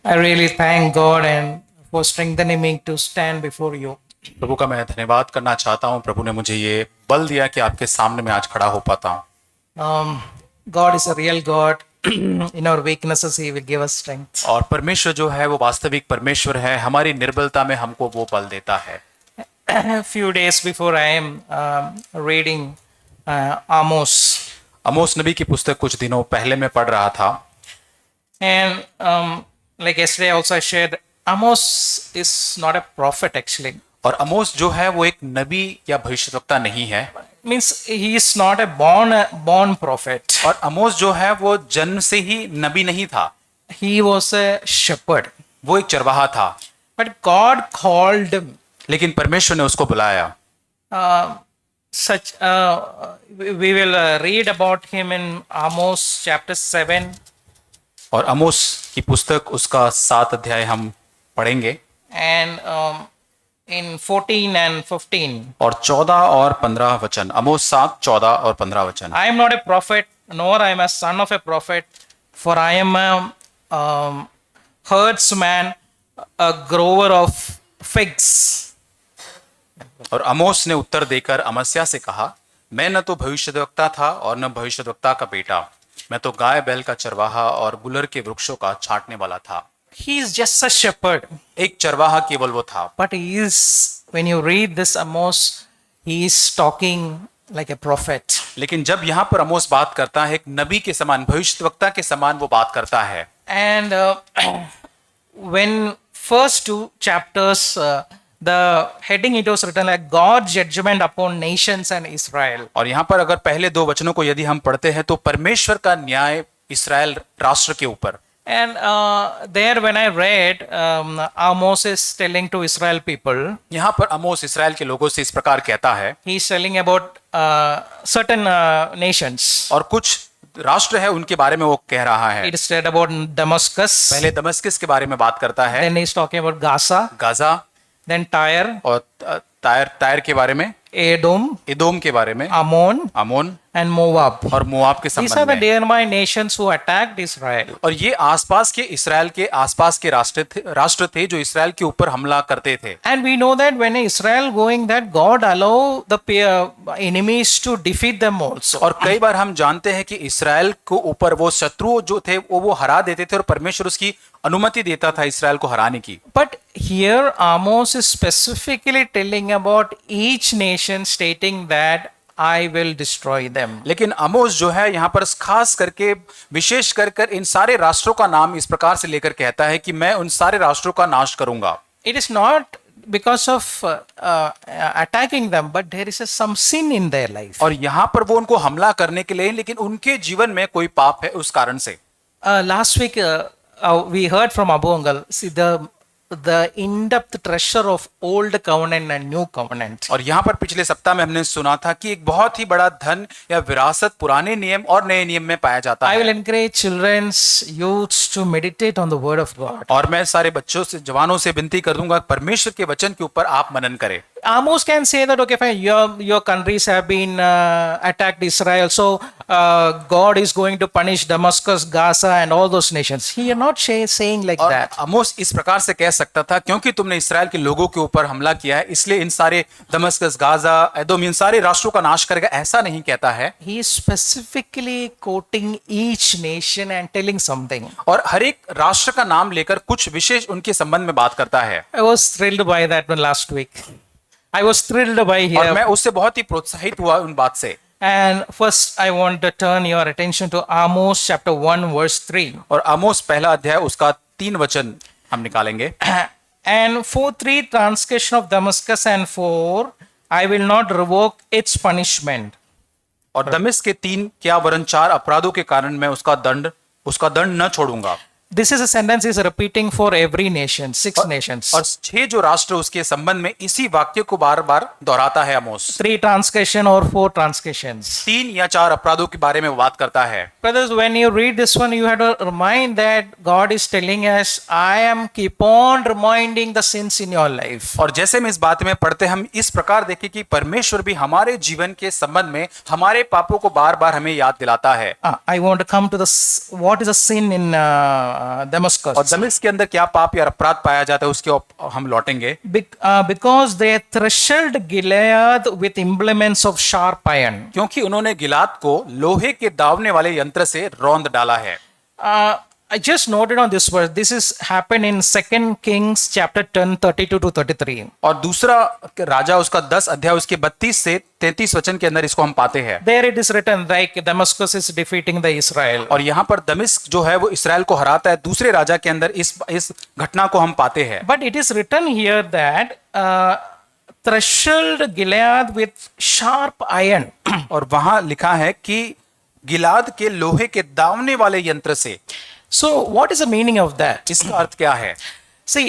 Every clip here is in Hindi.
I really thank God and for strengthening me to stand before you. प्रभु का मैं धन्यवाद करना चाहता हूँ। प्रभु ने मुझे ये बल दिया कि आपके सामने मैं आज खड़ा हो पाता हूँ। God is a real God. In our weaknesses, He will give us strength. और परमेश्वर जो है वो वास्तविक परमेश्वर है, हमारी निर्बलता में हमको वो बल देता है। A few days before I am reading Amos, आमोस नबी की पुस्तक कुछ दिनों पहले मैं पढ़ रहा था, and like yesterday also I shared, Amos is not a prophet actually. और आमोस जो है वो एक नबी या भविष्यवक्ता नहीं है। Means he is not a born prophet. और आमोस जो है वो जन्म से ही नबी नहीं था, He was a shepherd. वो एक चरवाहा था। But God called him. लेकिन परमेश्वर ने उसको बुलाया। We will read about him in Amos chapter 7 और आमोस की पुस्तक उसका 7 अध्याय हम पढ़ेंगे and in 14 and 15. और 14 और 15 वचन। आमोस 7, 14 और 15 वचन। I am not a prophet, nor I am a son of a prophet, for I am a herdsman, a grower of figs. और आमोस ने उत्तर देकर अमस्या से कहा, मैं न तो भविष्यद्वक्ता था और न भविष्यद्वक्ता का बेटा, मैं तो गाय बैल का चरवाहा और गुलर के वृक्षों का छांटने वाला था। He is just a shepherd. एक चरवाहा केवल वो था। But he is, when you read this Amos, he is talking like a prophet. लेकिन जब यहाँ पर आमोस बात करता है, एक नबी के समान, भविष्यद्वक्ता के समान वो बात करता है। And when first 2 chapters, the heading it was written like God's judgment upon nations and Israel. और यहाँ पर अगर पहले 2 वचनों को यदि हम पढ़ते हैं तो परमेश्वर का न्याय इस्राएल राष्ट्र के ऊपर। And there when I read, Amos is telling to Israel people, यहाँ पर आमोस इस्राएल के लोगों से इस प्रकार कहता है, he is telling about certain nations. और कुछ राष्ट्र है उनके बारे में वो कह रहा है। It is said about Damascus. पहले दमस्कस के बारे में बात करता है, Then he is talking about Gaza. Gaza, Then Tyre, और तायर के बारे में, Edom, इदोम के बारे में, Ammon, आमोन and Moab. और मोआब के These are संबंध the में। nearby nations who attacked Israel. और ये आसपास के इस्राएल के आसपास के राष्ट्र थे जो इस्राएल के ऊपर हमला करते थे। And we know that when Israel going that God allow the enemies to defeat them also. और कई बार हम जानते हैं कि इस्राएल को ऊपर वो शत्रु जो थे वो हरा देते थे और परमेश्वर उसकी अनुमति देता था इस्राएल को हराने की। But here Amos is specifically telling about each nation, stating that I will destroy them. लेकिन आमोस जो है यहाँ पर खास करके विशेष कर इन सारे राष्ट्रों का नाम इस प्रकार से लेकर कहता है कि मैं उन सारे राष्ट्रों का नाश करूंगा। It is not because of attacking them, but there is some sin in their life. और यहाँ पर वो उनको हमला करने के लिए, लेकिन उनके जीवन में कोई पाप है उस कारण से। Last week we heard from Abu Uncle, see the in-depth treasure of old covenant and new covenant. और यहाँ पर पिछले सप्ताह में हमने सुना था कि एक बहुत ही बड़ा धन या विरासत पुराने नियम और नए नियम में पाया जाता I है। will encourage children's youths to meditate on the word of God. और मैं सारे बच्चों से, जवानों से विनती कर दूंगा, परमेश्वर के वचन के ऊपर आप मनन करें। Amos can say that, okay, fine, your countries have been attacked Israel, so God is going to punish Damascus, Gaza, and all those nations. He is not saying like और that. आमोस इस प्रकार से कह सकता था, क्योंकि तुमने इस्राएल के लोगों के ऊपर हमला किया है, इसलिए इन सारे दमस्कस, गाजा, एदोम, इन सारे राष्ट्रों का नाश करेगा, ऐसा नहीं कहता है। He is specifically quoting each nation and telling something. और हर एक राष्ट्र का नाम लेकर कुछ विशेष उनके संबंध में बात करता है। I was thrilled by that one last week. I was thrilled by और here. मैं उससे बहुत ही प्रोत्साहित हुआ उन बात से। And first, I want to turn your attention to Amos chapter 1, verse 3. और आमोस पहला अध्याय उसका 3 वचन हम निकालेंगे। And for 3 transgression of Damascus, and 4, I will not revoke its punishment. और दमिश्क के 3 क्या वरन 4 अपराधों के कारण मैं उसका दंड न छोड़ूंगा। This is a sentence is repeating for every nation, 6 nations. और 6 जो राष्ट्र उसके संबंध में इसी वाक्य को बार बार दोहराता है आमोस। 3 transgression or 4 transgressions. 3 या 4 अपराधों के बारे में बात करता है। Brothers, when you read this one, you have to remind that God is telling us, I am keep on reminding the sins in your life. और जैसे में इस बात में पढ़ते हम इस प्रकार देखें कि परमेश्वर भी हमारे जीवन के संबंध में हमारे पापों को बार बार हमें याद दिलाता है। I want to come to what is a sin in Damascus. और दमिश्क के अंदर क्या पाप या अपराध पाया जाता है उसके हम लौटेंगे। Because they threshed Gilead with implements of sharp iron. क्योंकि उन्होंने गिलाद को लोहे के दावने वाले यंत्र से रौंद डाला है। I just noted on this verse. This is happened in 2 Kings chapter 10, 32 to 33. और दूसरा राजा उसका 10 अध्याय उसके 32 से 33 वचन के अंदर इसको हम पाते हैं। There it is written like Damascus is defeating the Israel. और यहाँ पर दमिश्क जो है वो इसराइल को हराता है। दूसरे राजा के अंदर इस घटना को हम पाते हैं। But it is written here that threshed Gilead with sharp iron. और वहां लिखा है कि गिलाद के लोहे के दावने वाले यंत्र से। So what is the meaning of that? इसका अर्थ क्या है? See,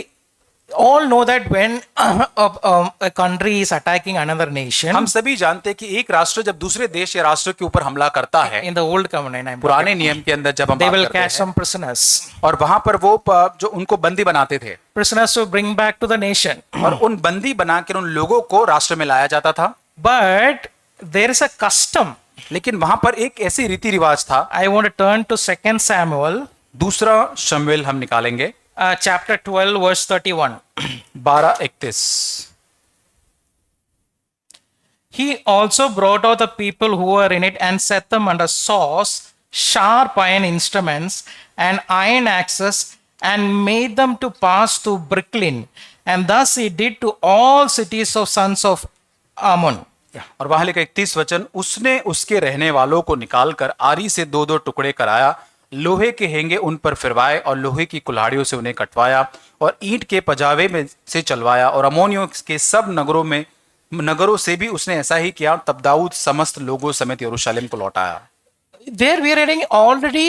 all know that when a country is attacking another nation, हम सभी जानते हैं कि एक राष्ट्र जब दूसरे देश या राष्ट्र के ऊपर हमला करता है, in the old covenant, पुराने नियम के अंदर जब हम they बात will करते catch हैं, some prisoners. और वहां पर वो जो उनको बंदी बनाते थे Prisoners to bring back to the nation. और उन बंदी बनाकर उन लोगों को राष्ट्र में लाया जाता था। But there is a custom. लेकिन वहां पर एक ऐसी रीति रिवाज था। I want to turn to 2 Samuel, दूसरा शमूएल हम निकालेंगे, chapter 12, verse 31. 12:31। He also brought out the people who were in it and set them under saws, sharp iron instruments, and iron axes, and made them to pass through Bricklin. And thus he did to all cities of sons of Ammon. और वहां लिखा 31 वचन, उसने उसके रहने वालों को निकालकर आरी से 2-2 टुकड़े कराया, लोहे के हेंगे उन पर फिरवाए और लोहे की कुल्हाड़ियों से उन्हें कटवाया और ईंट के पजावे में से चलवाया और अमोनियों के सब नगरों से भी उसने ऐसा ही किया। तब दाऊद समस्त लोगों समेत यरूशलेम को लौटाया। There we are reading already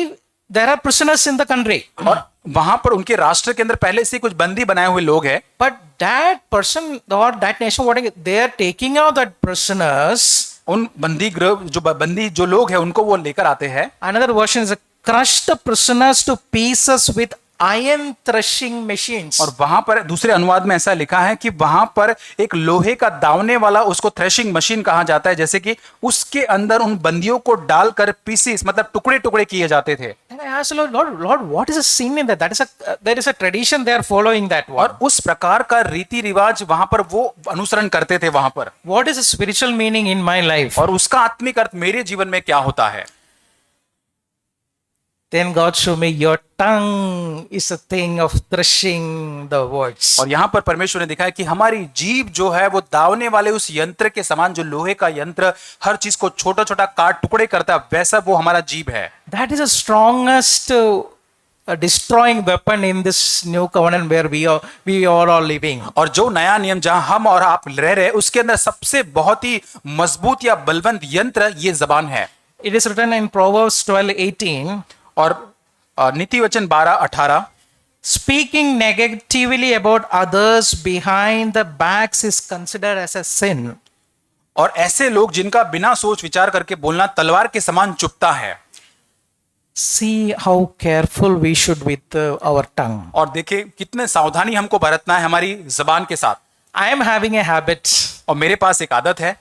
there are prisoners in the country. और वहां पर उनके राष्ट्र के अंदर पहले से कुछ बंदी बनाए हुए लोग हैं। But that person or that nation, what they are taking out that prisoners. उन बंदी जो लोग हैं उनको वो लेकर आते हैं। Another version is crush the prisoners to pieces with iron threshing machines. और वहां पर दूसरे अनुवाद में ऐसा लिखा है कि वहां पर एक लोहे का दावने वाला, उसको थ्रेशिंग मशीन कहा जाता है, जैसे कि उसके अंदर उन बंदियों को डालकर पीसीस मतलब टुकड़े टुकड़े किए जाते थे। And I asked Lord, what is the scene in that? There is a tradition they are following that one. और उस प्रकार का रीति रिवाज वहां पर वो अनुसरण करते थे वहां पर। What is the spiritual meaning in my life? और उसका आत्मिक अर्थ मेरे जीवन में क्या होता है? Then God showed me your tongue is a thing of threshing the words. और यहाँ पर परमेश्वर ने दिखाया कि हमारी जीभ जो है वो दावने वाले उस यंत्र के समान, जो लोहे का यंत्र हर चीज को छोटा छोटा काट टुकड़े करता है, वैसा वो हमारा जीभ है। That is the strongest destroying weapon in this new covenant where we all are living. और जो नया नियम जहां हम और आप रह रहे, उसके अंदर सबसे बहुत ही मजबूत या बलवंत यंत्र ये जबान है। It is written in Proverbs 12:18. और नीति वचन 12:18, Speaking negatively about others behind the backs is considered as a sin. और ऐसे लोग जिनका बिना सोच विचार करके बोलना तलवार के समान चुभता है। See how careful we should with our tongue. और देखिए कितने सावधानी हमको बरतना है हमारी जबान के साथ। I am having a habit. और मेरे पास एक आदत है,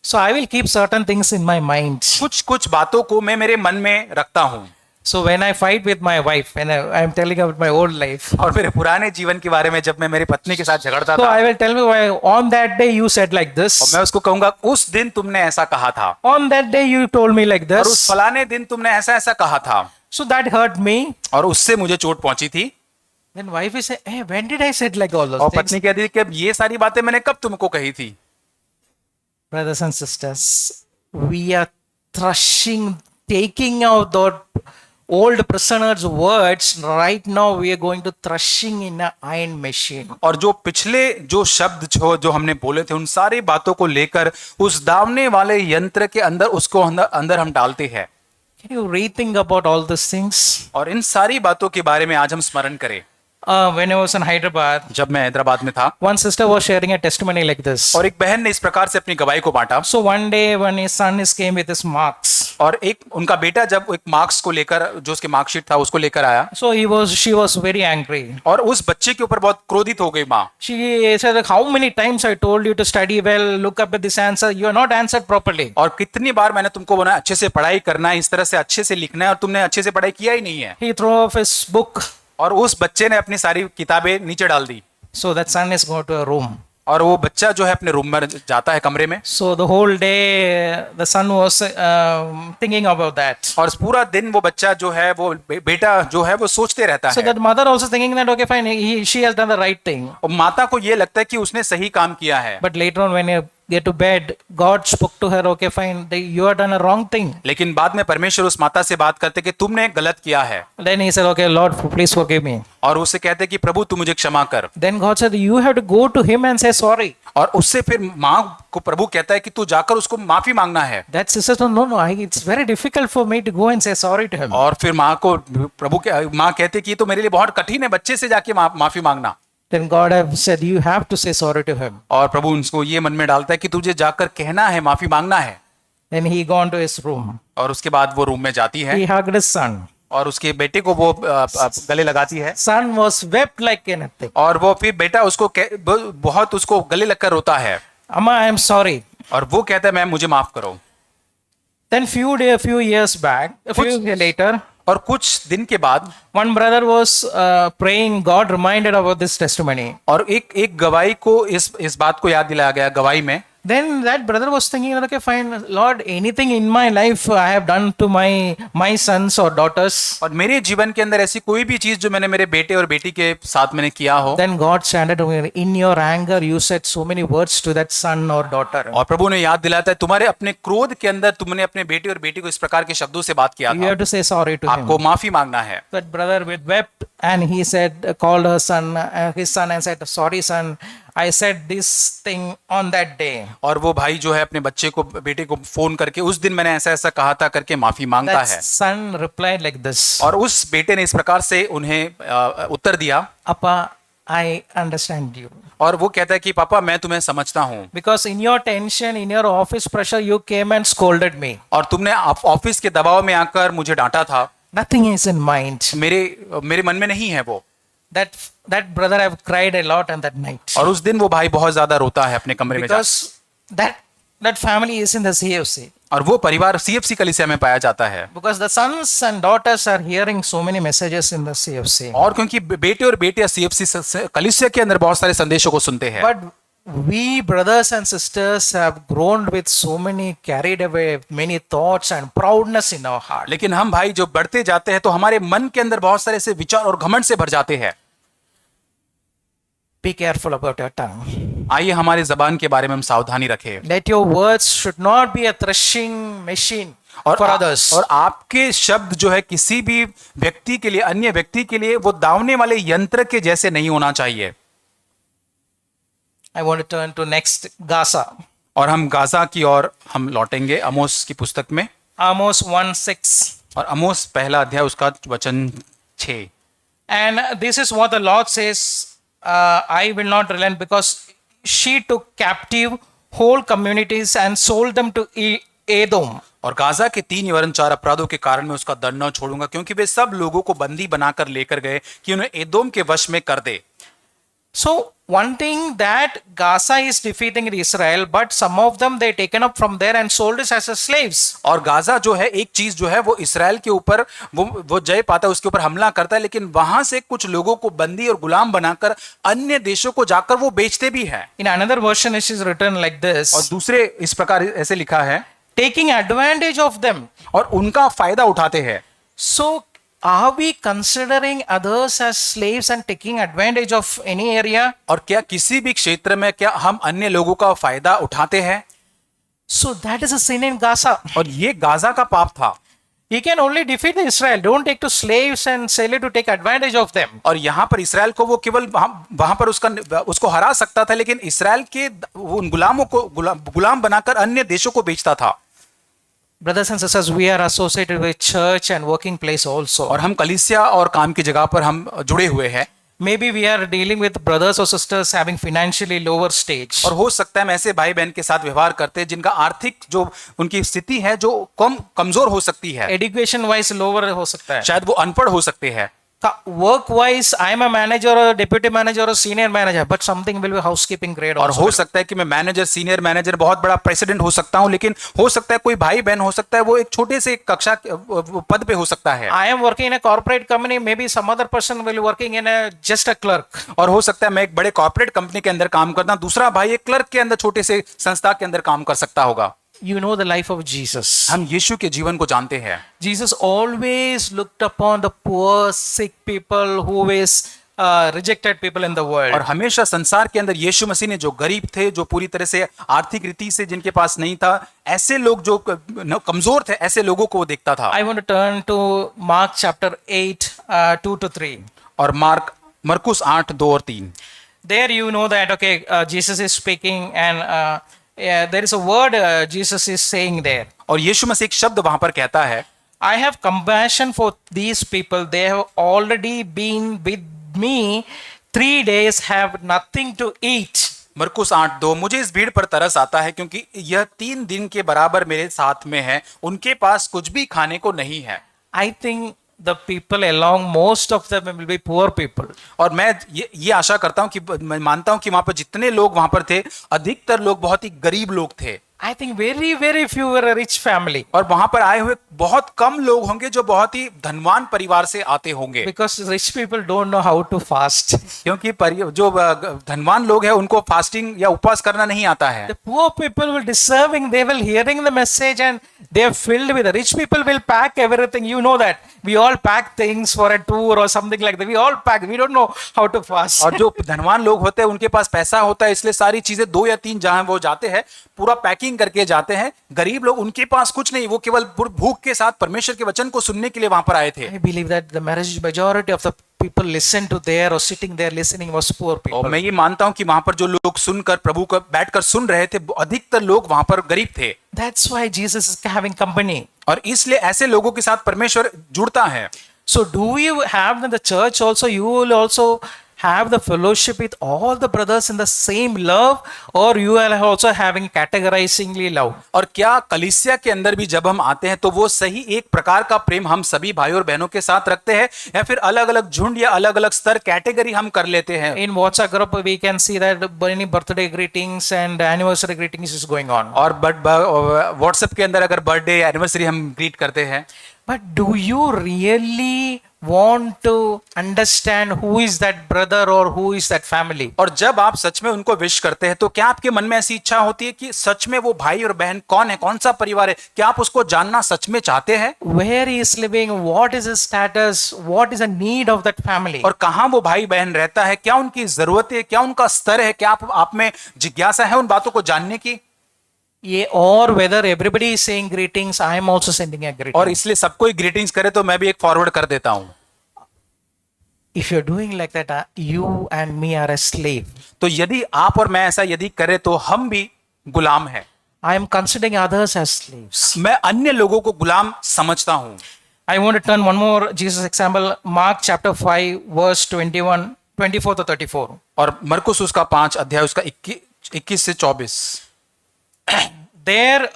So I will keep certain things in my mind. कुछ बातों को मैं मेरे मन में रखता हूं। So when I fight with my wife, and I am telling about my old life. और मेरे पुराने जीवन के बारे में जब मैं मेरी पत्नी के साथ झगड़ता So था, I will tell me why on that day you said like और this. मैं उसको कहूंगा उस दिन तुमने ऐसा कहा था, On that day you told me like और उस this. फलाने दिन तुमने ऐसा ऐसा कहा था, So that hurt me. और उससे मुझे चोट पहुंची थी। Then wife is say, hey, when did I said like all और those things? पत्नी कहती थी कि अब ये सारी बातें मैंने कब तुमको कही थी। Brothers and sisters, we are threshing, taking out the old prisoners' words. Right now, we are going to threshing in an iron machine. और जो पिछले जो शब्द जो हमने बोले थे, उन सारी बातों को लेकर उस दावने वाले यंत्र के अंदर उसको अंदर हम डालते हैं। Can you rethink about all these things? और इन सारी बातों के बारे में आज हम स्मरण करें। when I was in Hyderabad, जब मैं हैदराबाद में था one sister was sharing a testimony like this. और एक बहन ने इस प्रकार से अपनी गवाही को बांटा So one day when his son is came with his marks, और एक उनका बेटा जब एक मार्क्स को लेकर जो उसके मार्कशीट था उसको लेकर आया so she was very angry. और उस बच्चे के ऊपर बहुत क्रोधित हो गई माँ। She said, like, how many times I told you to study well, look up at this answer, you are not answered properly. और कितनी बार मैंने तुमको बोला अच्छे से पढ़ाई करना है, इस तरह से अच्छे से लिखना है और तुमने अच्छे से पढ़ाई किया ही नहीं है। He threw off his book. और उस बच्चे ने अपनी सारी किताबें नीचे डाल दी So that son is going to a room. और वो बच्चा जो है अपने रूम में जाता है कमरे में So the whole day the son was thinking about that. और पूरा दिन वो बच्चा जो है वो बेटा जो है वो सोचते रहता So है that mother also thinking that okay fine, she has done the right thing. और माता को ये लगता है कि उसने सही काम किया है। But later on when you get to bed, God spoke to her, okay fine, you have done a wrong thing. लेकिन बाद में परमेश्वर उस माता से बात करते कि तुमने गलत किया है Then he said, okay Lord, please forgive me. और उससे कहते कि प्रभु तू मुझे क्षमा कर। Then God said, you have to go to him and say sorry. और उससे फिर माँ को प्रभु कहता है कि तू जाकर उसको माफी मांगना है। That sister said, no, it's very difficult for me to go and say sorry to him. और फिर माँ को माँ कहते कि ये तो मेरे लिए बहुत कठिन है बच्चे से जाके माफी मांगना। Then God have said, you have to say sorry to him. और प्रभु उनको ये मन में डालता है कि तुझे जाकर कहना है, माफी मांगना है। Then he gone to his room. और उसके बाद वो रूम में जाती है He hugged his son. और उसके बेटे को वो गले लगाती है Son was wept like anything. और वो फिर बेटा उसको बहुत उसको गले लगकर रोता है Amma, I am sorry. और वो कहता है मैम मुझे माफ करो। Then few years back, a few years later, और कुछ दिन के बाद one brother was praying. God reminded about this testimony. और एक गवाही को इस बात को याद दिलाया गया गवाही में। Then that brother was thinking, okay, fine, Lord, anything in my life I have done to my sons or daughters. और मेरे जीवन के अंदर ऐसी कोई भी चीज जो मैंने मेरे बेटे और बेटी के साथ मैंने किया हो। Then God standed to me, in your anger you said so many words to that son or daughter. और प्रभु ने याद दिलाता है तुम्हारे अपने क्रोध के अंदर तुमने अपने बेटे और बेटी को इस प्रकार के शब्दों से बात किया You have था। to say sorry to him. आपको माफी मांगना है। That brother wept and he said, called his son and said, sorry son, I said this thing on that day. और वो भाई जो है अपने बच्चे को बेटे को फोन करके उस दिन मैंने ऐसा ऐसा कहा था करके माफी मांगता That है। son replied like this. और उस बेटे ने इस प्रकार से उन्हें उत्तर दिया Appa, I understand you. और वो कहता है कि पापा मैं तुम्हें समझता हूँ Because in your tension, in your office pressure, you came and scolded me. और तुमने ऑफिस के दबाव में आकर मुझे डांटा था। Nothing is in mind. मेरे मन में नहीं है वो। That brother have cried a lot on that night. और उस दिन वो भाई बहुत ज्यादा रोता है अपने कमरे में जाकर। Because that family is in the CFC. और वो परिवार CFC कलीसिया में पाया जाता है। Because the sons and daughters are hearing so many messages in the CFC. और क्योंकि बेटे और बेटियां CFC कलीसिया के अंदर बहुत सारे संदेशों को सुनते हैं। But we brothers and sisters have grown with so many carried away many thoughts and proudness in our heart. लेकिन हम भाई जो बढ़ते जाते हैं तो हमारे मन के अंदर बहुत सारे ऐसे विचार और घमंड से भर जाते हैं। Be careful about your tongue. आइए हमारी जबान के बारे में हम सावधानी रखें। Let your words should not be a threshing machine for others. और आपके शब्द जो है किसी भी व्यक्ति के लिए अन्य व्यक्ति के लिए वो दावने वाले यंत्र के जैसे नहीं होना चाहिए। I want to turn to next Gaza. और हम गाजा की ओर हम लौटेंगे आमोस की पुस्तक में। Amos 1:6. और आमोस पहला अध्याय उसका वचन 6। And this is what the Lord says, I will not relent because she took captive whole communities and sold them to Edom. और गाजा के 3 वरन 4 अपराधों के कारण मैं उसका दंड न छोड़ूंगा क्योंकि वे सब लोगों को बंदी बनाकर लेकर गए कि उन्हें एदोम के वश में कर दे। So one thing that Gaza is defeating Israel, but some of them they taken up from there and sold us as slaves. और गाजा जो है एक चीज जो है वो इसराइल के ऊपर वो जय पाता है, उसके ऊपर हमला करता है, लेकिन वहां से कुछ लोगों को बंदी और गुलाम बनाकर अन्य देशों को जाकर वो बेचते भी है। In another version it is written like this. और दूसरे इस प्रकार ऐसे लिखा है, taking advantage of them. और उनका फायदा उठाते हैं। So are we considering others as slaves and taking advantage of any area? और क्या किसी भी क्षेत्र में क्या हम अन्य लोगों का फायदा उठाते हैं? So that is a sin in Gaza. और ये गाजा का पाप था। He can only defeat Israel. Don't take to slaves and sell it to take advantage of them. और यहाँ पर इसराइल को वो केवल वहां पर उसको हरा सकता था, लेकिन इसराइल के उन गुलामों को गुलाम बनाकर अन्य देशों को बेचता था। Brothers and sisters, we are associated with church and working place also. और हम कलीसिया और काम की जगह पर हम जुड़े हुए हैं। maybe we are dealing with brothers or sisters having financially lower stage. और हो सकता है हम ऐसे भाई बहन के साथ व्यवहार करते हैं जिनका आर्थिक जो उनकी स्थिति है जो कमजोर हो सकती है, Education wise lower हो सकता है. शायद वो अनपढ़ हो सकते हैं। Work wise I am a manager or deputy manager or senior manager, but something will be housekeeping grade और also. हो सकता है कि मैं मैनेजर, सीनियर मैनेजर, बहुत बड़ा प्रेसिडेंट हो सकता हूं, लेकिन हो सकता है कोई भाई बहन हो सकता है वो एक छोटे से कक्षा पद पे हो सकता है। I am working in a corporate company, maybe some other person will be working in a just a clerk. और हो सकता है मैं एक बड़े कॉर्पोरेट कंपनी के अंदर काम करता हूं, दूसरा भाई एक क्लर्क के अंदर छोटे से संस्था के अंदर काम कर सकता होगा। You know the life of Jesus. हम यीशु के जीवन को जानते हैं। Jesus always looked upon the poor, sick people who is rejected people in the world. और हमेशा संसार के अंदर यीशु मसीह ने जो गरीब थे, जो पूरी तरह से आर्थिक रीति से जिनके पास नहीं था, ऐसे लोग जो कमजोर थे, ऐसे लोगों को वो देखता था। I want to turn to Mark chapter 8, 2 to 3. और मरकुस 8, 2 और 3। There you know that, okay, Jesus is speaking and there is a word Jesus is saying there. और यीशु मसीह एक शब्द वहां पर कहता है, I have compassion for these people. They have already been with me 3 days, have nothing to eat. मरकुस 8, 2, मुझे इस भीड़ पर तरस आता है क्योंकि यह 3 दिन के बराबर मेरे साथ में है, उनके पास कुछ भी खाने को नहीं है। I think the people along, most of them will be poor people. और मैं ये आशा करता हूं कि मैं मानता हूं कि वहां पर जितने लोग वहां पर थे, अधिकतर लोग बहुत ही गरीब लोग थे। I think very few were a rich family. और वहां पर आए हुए बहुत कम लोग होंगे जो बहुत ही धनवान परिवार से आते होंगे, Because rich people don't know how to fast. क्योंकि जो धनवान लोग हैं उनको फास्टिंग या उपवास करना नहीं आता है। The poor people will deserving, they will hearing the message and they are filled with it. Rich people will pack everything. You know that. We all pack things for a tour or something like that. We all pack. We don't know how to fast. और जो धनवान लोग होते हैं उनके पास पैसा होता है, इसलिए सारी चीजें 2 या 3 जहां वो जाते हैं पूरा पैकिंग करके जाते हैं। गरीब लोग उनके पास कुछ नहीं, वो केवल भूख के साथ परमेश्वर के वचन को सुनने के लिए वहां पर आए थे। I believe that the majority of the people listen to there or sitting there listening was poor people. और मैं ये मानता हूं कि वहां पर जो लोग सुनकर प्रभु को बैठकर सुन रहे थे, अधिकतर लोग वहां पर गरीब थे। That's why Jesus is having company. और इसलिए ऐसे लोगों के साथ परमेश्वर जुड़ता है। So do you have in the church also, you will also have the fellowship with all the brothers in the same love, or you are also having categorizingly love? और क्या कलीसिया के अंदर भी जब हम आते हैं तो वो सही एक प्रकार का प्रेम हम सभी भाई और बहनों के साथ रखते हैं, या फिर अलग अलग झुंड या अलग अलग स्तर कैटेगरी हम कर लेते हैं? In WhatsApp group we can see that many birthday greetings and anniversary greetings is going on. और व्हाट्सएप के अंदर अगर बर्थडे या एनिवर्सरी हम ग्रीट करते हैं, But do you really want to understand who is that brother or who is that family? और जब आप सच में उनको विश करते हैं तो क्या आपके मन में ऐसी इच्छा होती है कि सच में वो भाई और बहन कौन है, कौन सा परिवार है? क्या आप उसको जानना सच में चाहते हैं? Where he is living, what is his status, what is the need of that family? और कहाँ वो भाई बहन रहता है, क्या उनकी जरूरत है, क्या उनका स्तर है? क्या आप में जिज्ञासा है उन बातों को जानने की? ये or whether everybody is saying greetings, I am also sending a greeting. और इसलिए सबको ही ग्रीटिंग्स करे तो मैं भी एक फॉरवर्ड कर देता हूं। If you're doing like that, you and me are a slave. तो यदि आप और मैं ऐसा यदि करें तो हम भी गुलाम हैं। I am considering others as slaves. मैं अन्य लोगों को गुलाम समझता हूं। I want to turn one more Jesus example, Mark chapter 5 verse 24 to 34. और मरकुस उसका 5 अध्याय उसका 21 से 24। There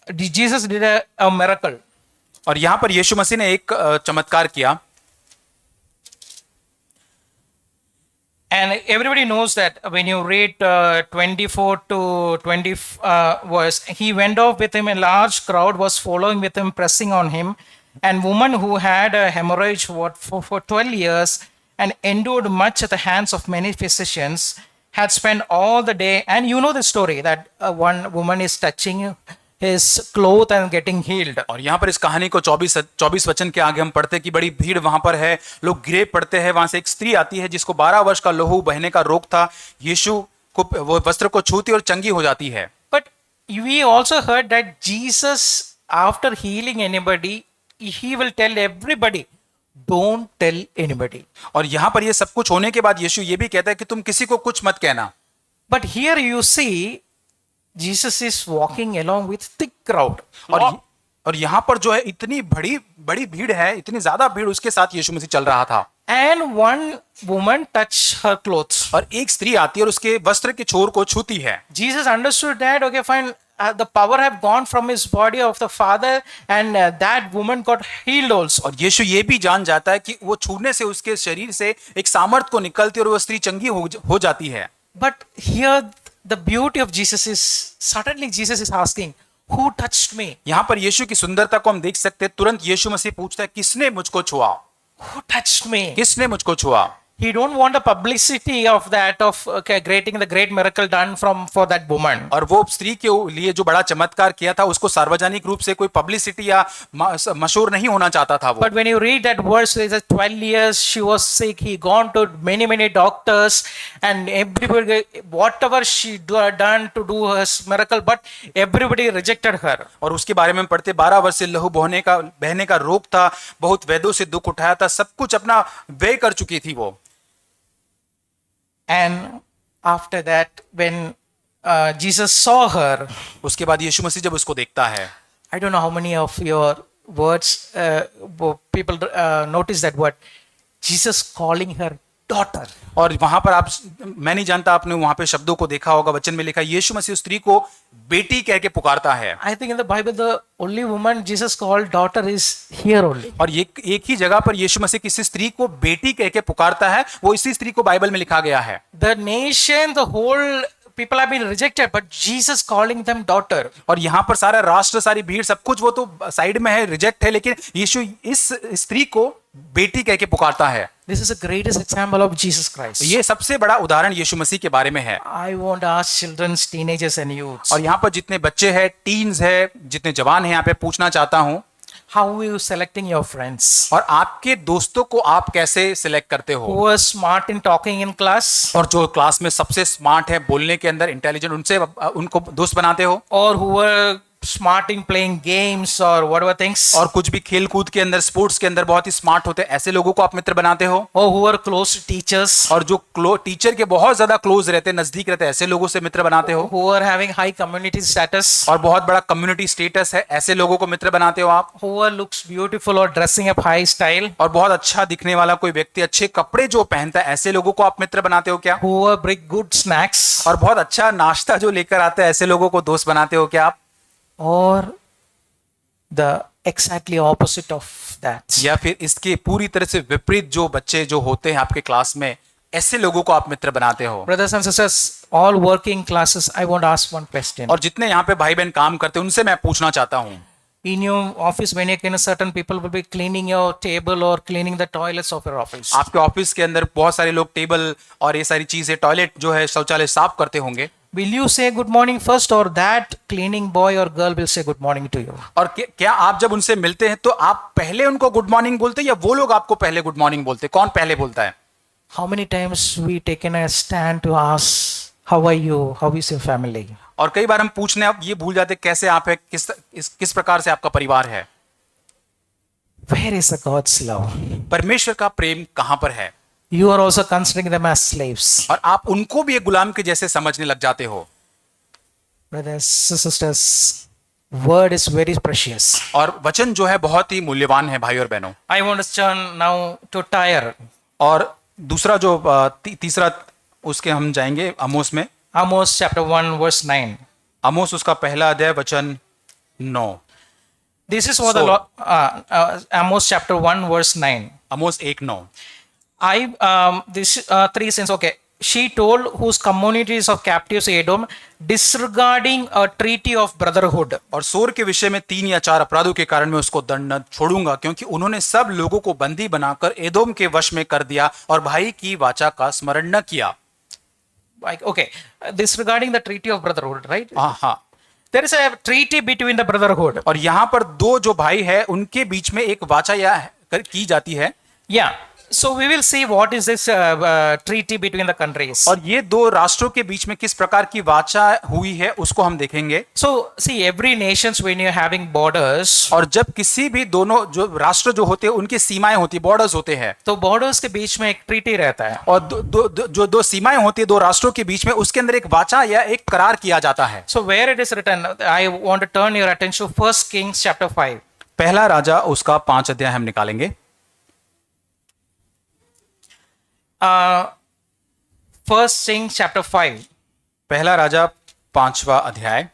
Jesus did a miracle. और यहां पर यीशु मसीह ने एक चमत्कार किया। And everybody knows that when you read 24 to 20 verse, he went off with him, a large crowd was following with him, pressing on him, and woman who had a hemorrhage for 12 years and endured much at the hands of many physicians, had spent all the day. And you know the story that one woman is touching his cloth and getting healed. और यहाँ पर इस कहानी को 24 वचन के आगे हम पढ़ते कि बड़ी भीड़ वहां पर है, लोग गिरे पड़ते हैं। वहां से एक स्त्री आती है जिसको 12 वर्ष का लहू बहने का रोग था। यीशु को वो वस्त्र को छूती और चंगी हो जाती है। But we also heard that Jesus, after healing anybody, he will tell everybody, don't tell anybody. और यहाँ पर ये सब कुछ होने के बाद यीशु ये भी कहता है कि तुम किसी को कुछ मत कहना। But here you see Jesus is walking along with thick crowd. और यहाँ पर जो है इतनी बड़ी भीड़ है, इतनी ज्यादा भीड़ उसके साथ यीशु मसीह चल रहा था। and one woman touched her clothes. और एक स्त्री आती है और उसके वस्त्र के छोर को छूती है। Jesus understood that, okay, fine, the power have gone from his body of the father, and that woman got healed also. और यीशु ये भी जान जाता है कि वो छूने से उसके शरीर से एक सामर्थ को निकलती है और वो स्त्री चंगी हो जाती है। But here the beauty of Jesus is, suddenly Jesus is asking, who touched me? यहाँ पर यीशु की सुंदरता को हम देख सकते हैं। तुरंत यीशु मसीह पूछता है, किसने मुझको छुआ? Who touched me? किसने मुझको छुआ? He don't want the publicity of that, of creating the great miracle done for that woman. और वो स्त्री के लिए जो बड़ा चमत्कार किया था उसको सार्वजनिक रूप से कोई पब्लिसिटी या मशहूर नहीं होना चाहता था वो। But when you read that verse, there is 12 years she was sick. He gone to many doctors, and everybody, whatever she done to do her miracle, but everybody rejected her. और उसके बारे में पढ़ते 12 वर्ष से लहू बहने का रोग था, बहुत वेदों से दुख उठाया था, सब कुछ अपना व्यय कर चुकी थी वो। And after that, when Jesus saw her, उसके बाद यीशु मसीह जब उसको देखता है, I don't know how many of your words people notice that word, Jesus calling her daughter. और वहां पर मैं नहीं जानता आपने वहां पे शब्दों को देखा होगा, वचन में लिखा यीशु मसीह उस स्त्री को बेटी कह के पुकारता है। I think in the Bible the only woman Jesus called daughter is here only. और एक ही जगह पर यीशु मसीह किसी स्त्री को बेटी कह के पुकारता है, वो इसी स्त्री को बाइबल में लिखा गया है। The nation, the whole people have been rejected, but Jesus calling them daughter. और यहाँ पर सारा राष्ट्र, सारी भीड़, सब कुछ वो तो साइड में है, रिजेक्ट है, लेकिन यीशु इस स्त्री को बेटी कह के पुकारता है। This is the greatest example of Jesus Christ. ये सबसे बड़ा उदाहरण यीशु मसीह के बारे में है। I want to ask children, teenagers and youths, और यहाँ पर जितने बच्चे हैं, टीन्स है, जितने जवान हैं, यहाँ पे पूछना चाहता हूँ, how are you selecting your friends? और आपके दोस्तों को आप कैसे सिलेक्ट करते हो? Who are smart in talking in class? और जो क्लास में सबसे स्मार्ट है, बोलने के अंदर इंटेलिजेंट, उनसे उनको दोस्त बनाते हो? Or who are smart in playing games or whatever things? और कुछ भी खेल कूद के अंदर, स्पोर्ट्स के अंदर बहुत ही स्मार्ट होते हैं, ऐसे लोगों को आप मित्र बनाते हो? Or who are close to teachers? और जो टीचर के बहुत ज्यादा क्लोज रहते हैं, नजदीक रहते हैं, ऐसे लोगों से मित्र बनाते हो? Who are having high community status? और बहुत बड़ा कम्युनिटी स्टेटस है, ऐसे लोगों को मित्र बनाते हो आप? Who are looks beautiful or dressing up high style? और बहुत अच्छा दिखने वाला कोई व्यक्ति, अच्छे कपड़े जो पहनता है, ऐसे लोगों को आप मित्र बनाते हो क्या? Who are bring good snacks? और बहुत अच्छा नाश्ता जो लेकर आते हैं, ऐसे लोगों को दोस्त बनाते हो क्या आप? Or the exactly opposite of that? या फिर इसके पूरी तरह से विपरीत जो बच्चे जो होते हैं आपके क्लास में, ऐसे लोगों को आप मित्र बनाते हो? Brothers and sisters, all working classes, I want to ask one question. और जितने यहाँ पे भाई बहन काम करते हैं, उनसे मैं पूछना चाहता हूँ, In your office, when you can, certain people will be cleaning your table or cleaning the toilets of your office. आपके ऑफिस के अंदर बहुत सारे लोग टेबल और ये सारी चीजें, टॉयलेट जो है, शौचालय साफ करते होंगे। Will you say good morning first, or that cleaning boy or girl will say good morning to you? और क्या आप जब उनसे मिलते हैं तो आप पहले उनको गुड मॉर्निंग बोलते हैं या वो लोग आपको पहले गुड मॉर्निंग बोलते हैं? कौन पहले बोलता है? How many times we taken a stand to ask, how are you? How is your family? और कई बार हम पूछने अब ये भूल जाते हैं, कैसे आप है, किस प्रकार से आपका परिवार है? Where is the God's love? परमेश्वर का प्रेम कहां पर है? You are also considering them as slaves. और आप उनको भी एक गुलाम के जैसे समझने लग जाते हो। Brothers and sisters, word is very precious. और वचन जो है बहुत ही मूल्यवान है भाई और बहनों। I want to turn now to Tyre. और दूसरा जो तीसरा उसके हम जाएंगे आमोस में। Amos chapter 1 verse 9. आमोस उसका पहला अध्याय वचन 9। This is what the Lord, Amos chapter 1 verse 9. Amos 1:9। This 3 sins. Okay. She told whose communities of captives Edom, disregarding a treaty of brotherhood. और सोर के विषय में 3 या 4 अपराधों के कारण मैं उसको दंड न छोड़ूंगा, क्योंकि उन्होंने सब लोगों को बंदी बनाकर एदोम के वश में कर दिया और भाई की वाचा का स्मरण न किया। Okay. Disregarding the treaty of brotherhood, right? हाँ। There is a treaty between the brotherhood. और यहाँ पर दो जो भाई है उनके बीच में एक वाचा या की जाती है। Yeah. So we will see what is this treaty between the countries. और ये दो राष्ट्रों के बीच में किस प्रकार की वाचा हुई है उसको हम देखेंगे। So see, every nations when you're having borders, और जब किसी भी दोनों जो राष्ट्र जो होते हैं उनकी सीमाएं होती, बॉर्डर्स होते हैं, तो borders के बीच में एक treaty रहता है। और दो सीमाएं होती है दो राष्ट्रों के बीच में, उसके अंदर एक वाचा या एक करार किया जाता है। So where it is written, I want to turn your attention to 1 Kings chapter 5. पहला राजा उसका 5 अध्याय हम निकालेंगे। First Kings chapter 5. पहला राजा 5वां अध्याय।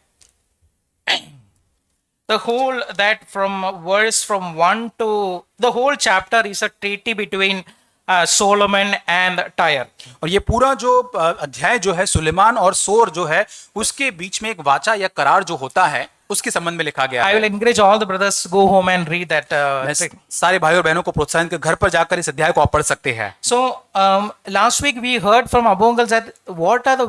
The whole that from verse from 1 to the whole chapter is a treaty between Solomon and Tyre. और ये पूरा जो अध्याय जो है सुलेमान और सोर जो है उसके बीच में एक वाचा या करार जो होता है उसके संबंध में लिखा गया I will है। encourage all the brothers go home and read that. मैं सारे भाई और बहनों को प्रोत्साहन कर घर पर जाकर इस अध्याय को आप पढ़ सकते हैं। So last week we heard from Abu Uncle that what are the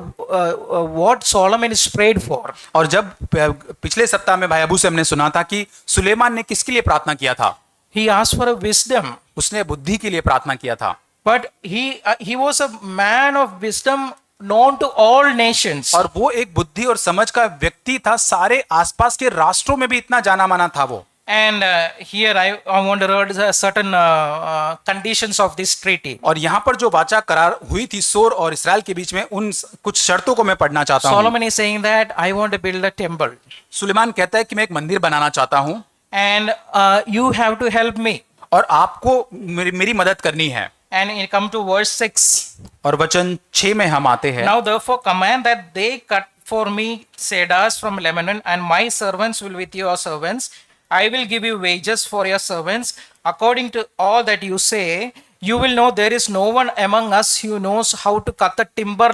what Solomon is prayed for. और जब पिछले सप्ताह में भाई अबू से हमने सुना था कि सुलेमान ने किसके लिए प्रार्थना किया था। He asked for a wisdom, उसने बुद्धि के लिए प्रार्थना किया था। but he was a man of wisdom known to all nations. और वो एक बुद्धि और समझ का व्यक्ति था, सारे आसपास के राष्ट्रों में भी इतना जाना माना था वो। And here I want to read certain conditions of this treaty. और यहाँ पर जो वाचा करार हुई थी सोर और इसराइल के बीच में उन कुछ शर्तों को मैं पढ़ना चाहता हूँ। Solomon is saying that I want to build a temple, Suleman कहता है कि मैं एक मंदिर बनाना चाहता हूँ and you have to help me. और आपको मेरी मदद करनी है। And it come to verse 6. और वचन 6 में हम आते हैं। Now therefore command that they cut for me cedars from Lebanon, and my servants will with your servants. I will give you wages for your servants according to all that you say. You will know there is no one among us who knows how to cut the timber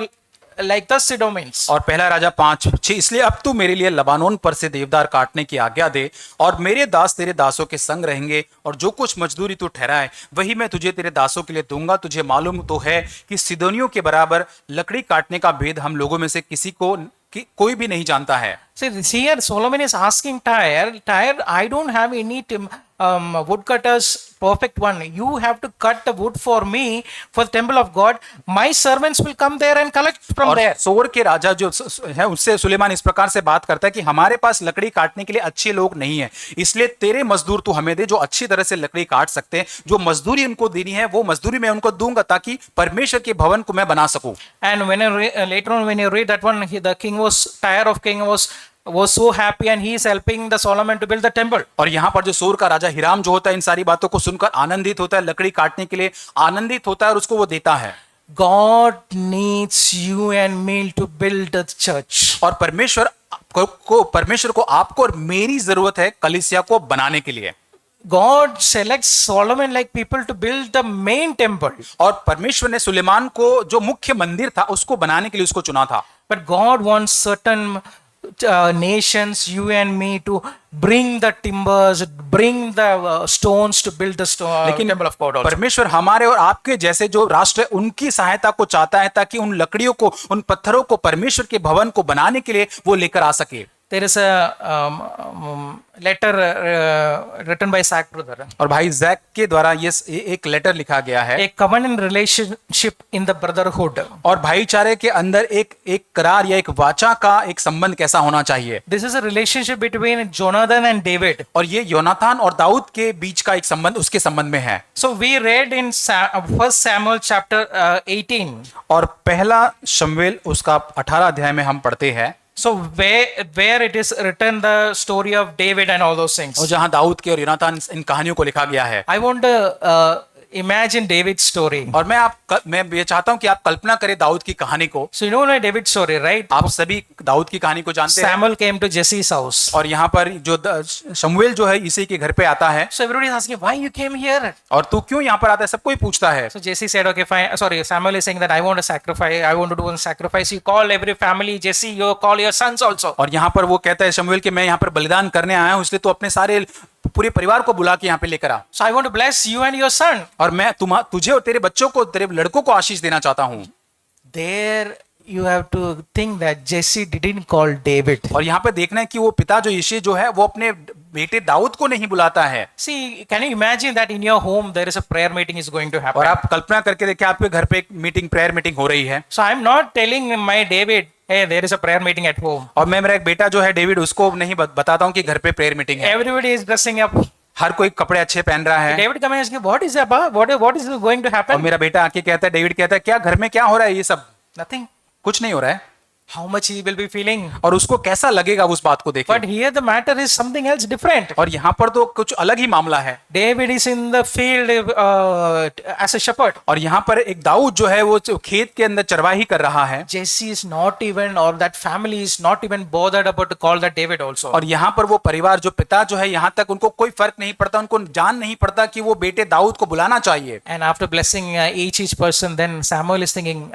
like the Sidonians. और पहला राजा 5:6 इसलिए अब तू मेरे लिए लबानोन पर से देवदार काटने की आज्ञा दे और मेरे दास तेरे दासों के संग रहेंगे और जो कुछ मजदूरी तू ठहराए वही मैं तुझे तेरे दासों के लिए दूंगा। तुझे मालूम तो है कि सिदोनियों के बराबर लकड़ी काटने का भेद हम लोगों में से किसी को कोई भी नहीं जानता है। See, here Solomon is asking Tyre, I don't have any woodcutters, perfect one. You have to cut the wood for me for the temple of God. My servants will come there and collect from और there. सोर के राजा जो है उससे सुलेमान इस प्रकार से बात करता है कि हमारे पास लकड़ी काटने के लिए अच्छे लोग नहीं है, इसलिए तेरे मजदूर तू हमें दे जो अच्छी तरह से लकड़ी काट सकते हैं। जो मजदूरी उनको देनी है वो मजदूरी मैं उनको दूंगा ताकि परमेश्वर के भवन को मैं बना सकूं। And when later on when you read that one, the king Tyre of king was so happy, and he is helping the Solomon to build the temple. और यहाँ पर जो सोर का राजा हिराम जो होता है इन सारी बातों को सुनकर आनंदित होता है, लकड़ी काटने के लिए आनंदित होता है और उसको वो देता है। God needs you and me to build the church. और परमेश्वर को आपको और मेरी जरूरत है कलीसिया को बनाने के लिए। God selects Solomon like people to build the main temple. और परमेश्वर ने सुलेमान को जो मुख्य मंदिर था उसको बनाने के लिए उसको चुना था। But God wants certain nations, you and me, to bring the timbers, bring the stones to build the temple of God also. परमेश्वर हमारे और आपके जैसे जो राष्ट्र है उनकी सहायता को चाहता है ताकि उन लकड़ियों को, उन पत्थरों को परमेश्वर के भवन को बनाने के लिए वो लेकर आ सके। There is a letter written by Zach brother. और भाई जैक के द्वारा ये एक लेटर लिखा गया है। A covenant relationship in the brotherhood. और भाईचारे के अंदर एक करार या एक वाचा का एक संबंध कैसा होना चाहिए। This is a relationship between Jonathan and David. और ये योनातान और दाऊद के बीच का एक संबंध उसके संबंध में है। So we read in 1 Samuel chapter 18. और पहला शमूएल उसका 18 अध्याय में हम पढ़ते हैं। So where it is written the story of David and all those things. और जहां दाऊद के और योनातान इन कहानियों को लिखा गया है। I want to imagine David's story. और मैं ये चाहता हूं कि आप कल्पना करें दाऊद की कहानी को। So you know David's story, right? आप सभी दाऊद की कहानी को जानते हैं। Samuel came to Jesse's house. और यहाँ पर जो शमूएल जो है इसी के घर पे आता है। So everybody is asking, why you came here? और तू क्यों यहाँ पर आता है, सब कोई पूछता है। So Jesse said, okay, fine. Sorry, Samuel is saying that I want to sacrifice. I want to do a sacrifice. You call every family, Jesse. You call your sons also. और यहाँ पर वो कहता है शमूएल कि मैं यहाँ पर बलिदान करने आया हूँ, इसलिए तू अपने सारे पूरे परिवार को बुला के यहाँ पे लेकर आ। So I want to bless you and your son. और मैं तुझे और तेरे बच्चों को, तेरे लड़कों को आशीष देना चाहता हूँ। There you have to think that Jesse didn't call David. और यहाँ पे देखना है कि वो पिता जो यिशै जो है वो अपने बेटे दाऊद को नहीं बुलाता है। See, can you imagine that in your home there is a prayer meeting is going to happen? और आप कल्पना करके देखिए आपके घर पे एक मीटिंग, प्रेयर मीटिंग हो रही है। So I'm not telling my David, hey, there is a prayer meeting at home. और मैं मेरा एक बेटा जो है डेविड उसको नहीं बताता हूँ कि घर पे प्रेयर मीटिंग है। Everybody is dressing up. हर कोई कपड़े अच्छे पहन रहा है। David come and ask, what is about? What is going to और happen? मेरा बेटा आके कहता है, डेविड कहता है क्या घर में क्या हो रहा है ये सब? Nothing. कुछ नहीं हो रहा है। how much he will be feeling. और उसको कैसा लगेगा उस बात को देखे। But here the matter is something else different. और यहाँ पर तो कुछ अलग ही मामला है। David is in the field as a shepherd. और यहाँ पर एक दाऊद जो है वो खेत के अंदर चरवाही कर रहा है। Jesse is not even, or that family is not even bothered about to call that David also. और यहाँ पर वो परिवार जो पिता जो है यहाँ तक उनको कोई फर्क नहीं पड़ता, उनको जान नहीं पड़ता कि वो बेटे दाऊद को बुलाना चाहिए। And after blessing each person, then Samuel is thinking,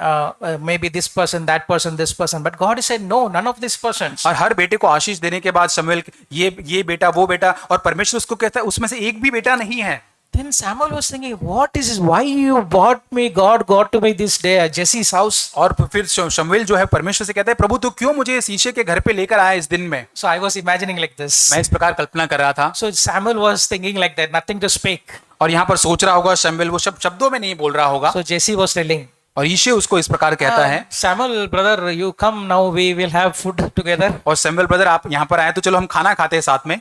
maybe this person, that person, this person. But God said, no, none of these persons. और हर बेटे को आशीष देने के बाद शमूएल ये बेटा वो बेटा, और परमेश्वर उसको कहता है उसमें से एक भी बेटा नहीं है। Then Samuel was thinking, what is this? Why you brought me? God got to me this day at Jesse's house. और फिर शमूएल जो है परमेश्वर से कहता है, प्रभु तू क्यों मुझे इस ईशे के घर पे लेकर आया इस दिन में। So I was imagining like this. मैं इस प्रकार कल्पना कर रहा था। So Samuel was thinking like that, nothing to speak. और यहाँ पर सोच रहा होगा शमूएल, वो शब्दों में नहीं बोल रहा होगा। So Jesse was telling, और ईशे उसको इस प्रकार कहता है, Samuel brother, you come now, we will have food together. और शमूएल ब्रदर आप यहाँ पर आए तो चलो हम खाना खाते हैं साथ में।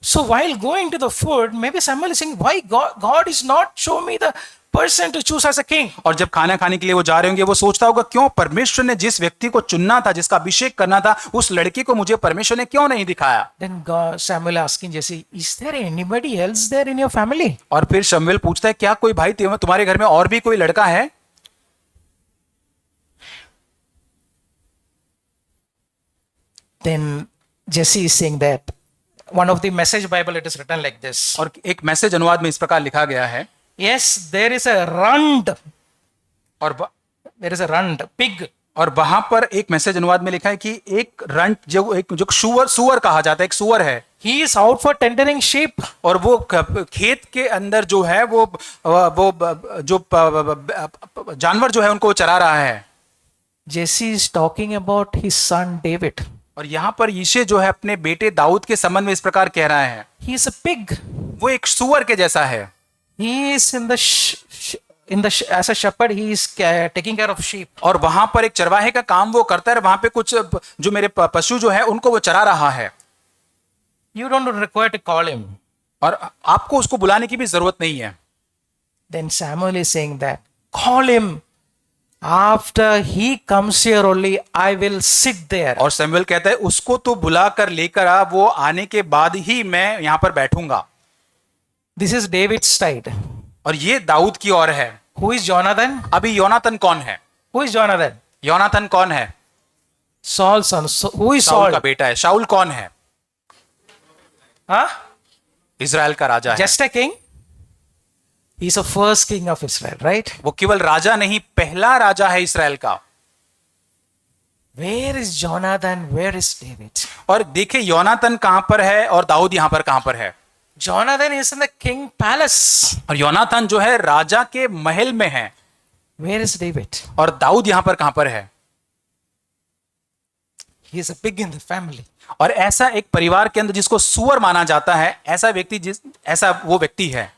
So while going to the food, maybe Samuel is saying, why God is not show me the person to choose as a king. और जब खाना खाने के लिए वो जा रहे होंगे, वो सोचता होगा क्यों परमेश्वर ने जिस व्यक्ति को चुनना था, जिसका अभिषेक करना था, उस लड़के को मुझे परमेश्वर ने क्यों नहीं दिखाया। Then Samuel asking Jesse, is there anybody else there in your family? और फिर शमूएल पूछता है, क्या कोई भाई तुम्हारे घर में और भी कोई लड़का है। Then Jesse is saying that one of the Message Bible, it is written like this. और एक मैसेज अनुवाद में इस प्रकार लिखा गया है, Yes, there is a rund. और There is a rund, pig. और वहां पर एक मैसेज अनुवाद में लिखा है कि एक रंट जो सुअर कहा जाता है, एक सुअर है। He is out for tendering sheep. और वो खेत के अंदर जो है वो जो जानवर जो है उनको चरा रहा है। Jesse is talking about his son David. और यहाँ पर यीशे जो है अपने बेटे दाऊद के संबंध में इस प्रकार कह रहा है, He is a pig. वो एक सुअर के जैसा है। He is as a shepherd, he is taking care of sheep. और वहां पर एक चरवाहे का काम वो करता है, वहां पे कुछ जो मेरे पशु जो है उनको वो चरा रहा है। You don't require to call him. और आपको उसको बुलाने की भी जरूरत नहीं है। Then Samuel is saying that, call him. After he comes here only, I will sit there. और शमूएल कहता है उसको तो बुला कर लेकर आ, वो आने के बाद ही मैं यहाँ पर बैठूंगा। This is David's side. और ये दाऊद की ओर है। Who is Jonathan? अभी योनातन कौन है? Who is Jonathan? योनातन कौन है? Saul's son. Who is Saul Saul? का बेटा है। शाऊल कौन है? Huh? इजराइल का राजा है। Just a king? He's the first king of Israel, right? वो केवल राजा नहीं, पहला राजा है इस्राएल का। Where is Jonathan? Where is David? और देखिए योनातन कहां पर है और दाऊद यहां पर कहां पर है। Jonathan is in the king palace. और योनातन जो है राजा के महल में है। Where is David? और दाऊद यहां पर कहां पर है? He is a pig in the family. और ऐसा एक परिवार के अंदर जिसको सुअर माना जाता है, ऐसा व्यक्ति ऐसा वो व्यक्ति है।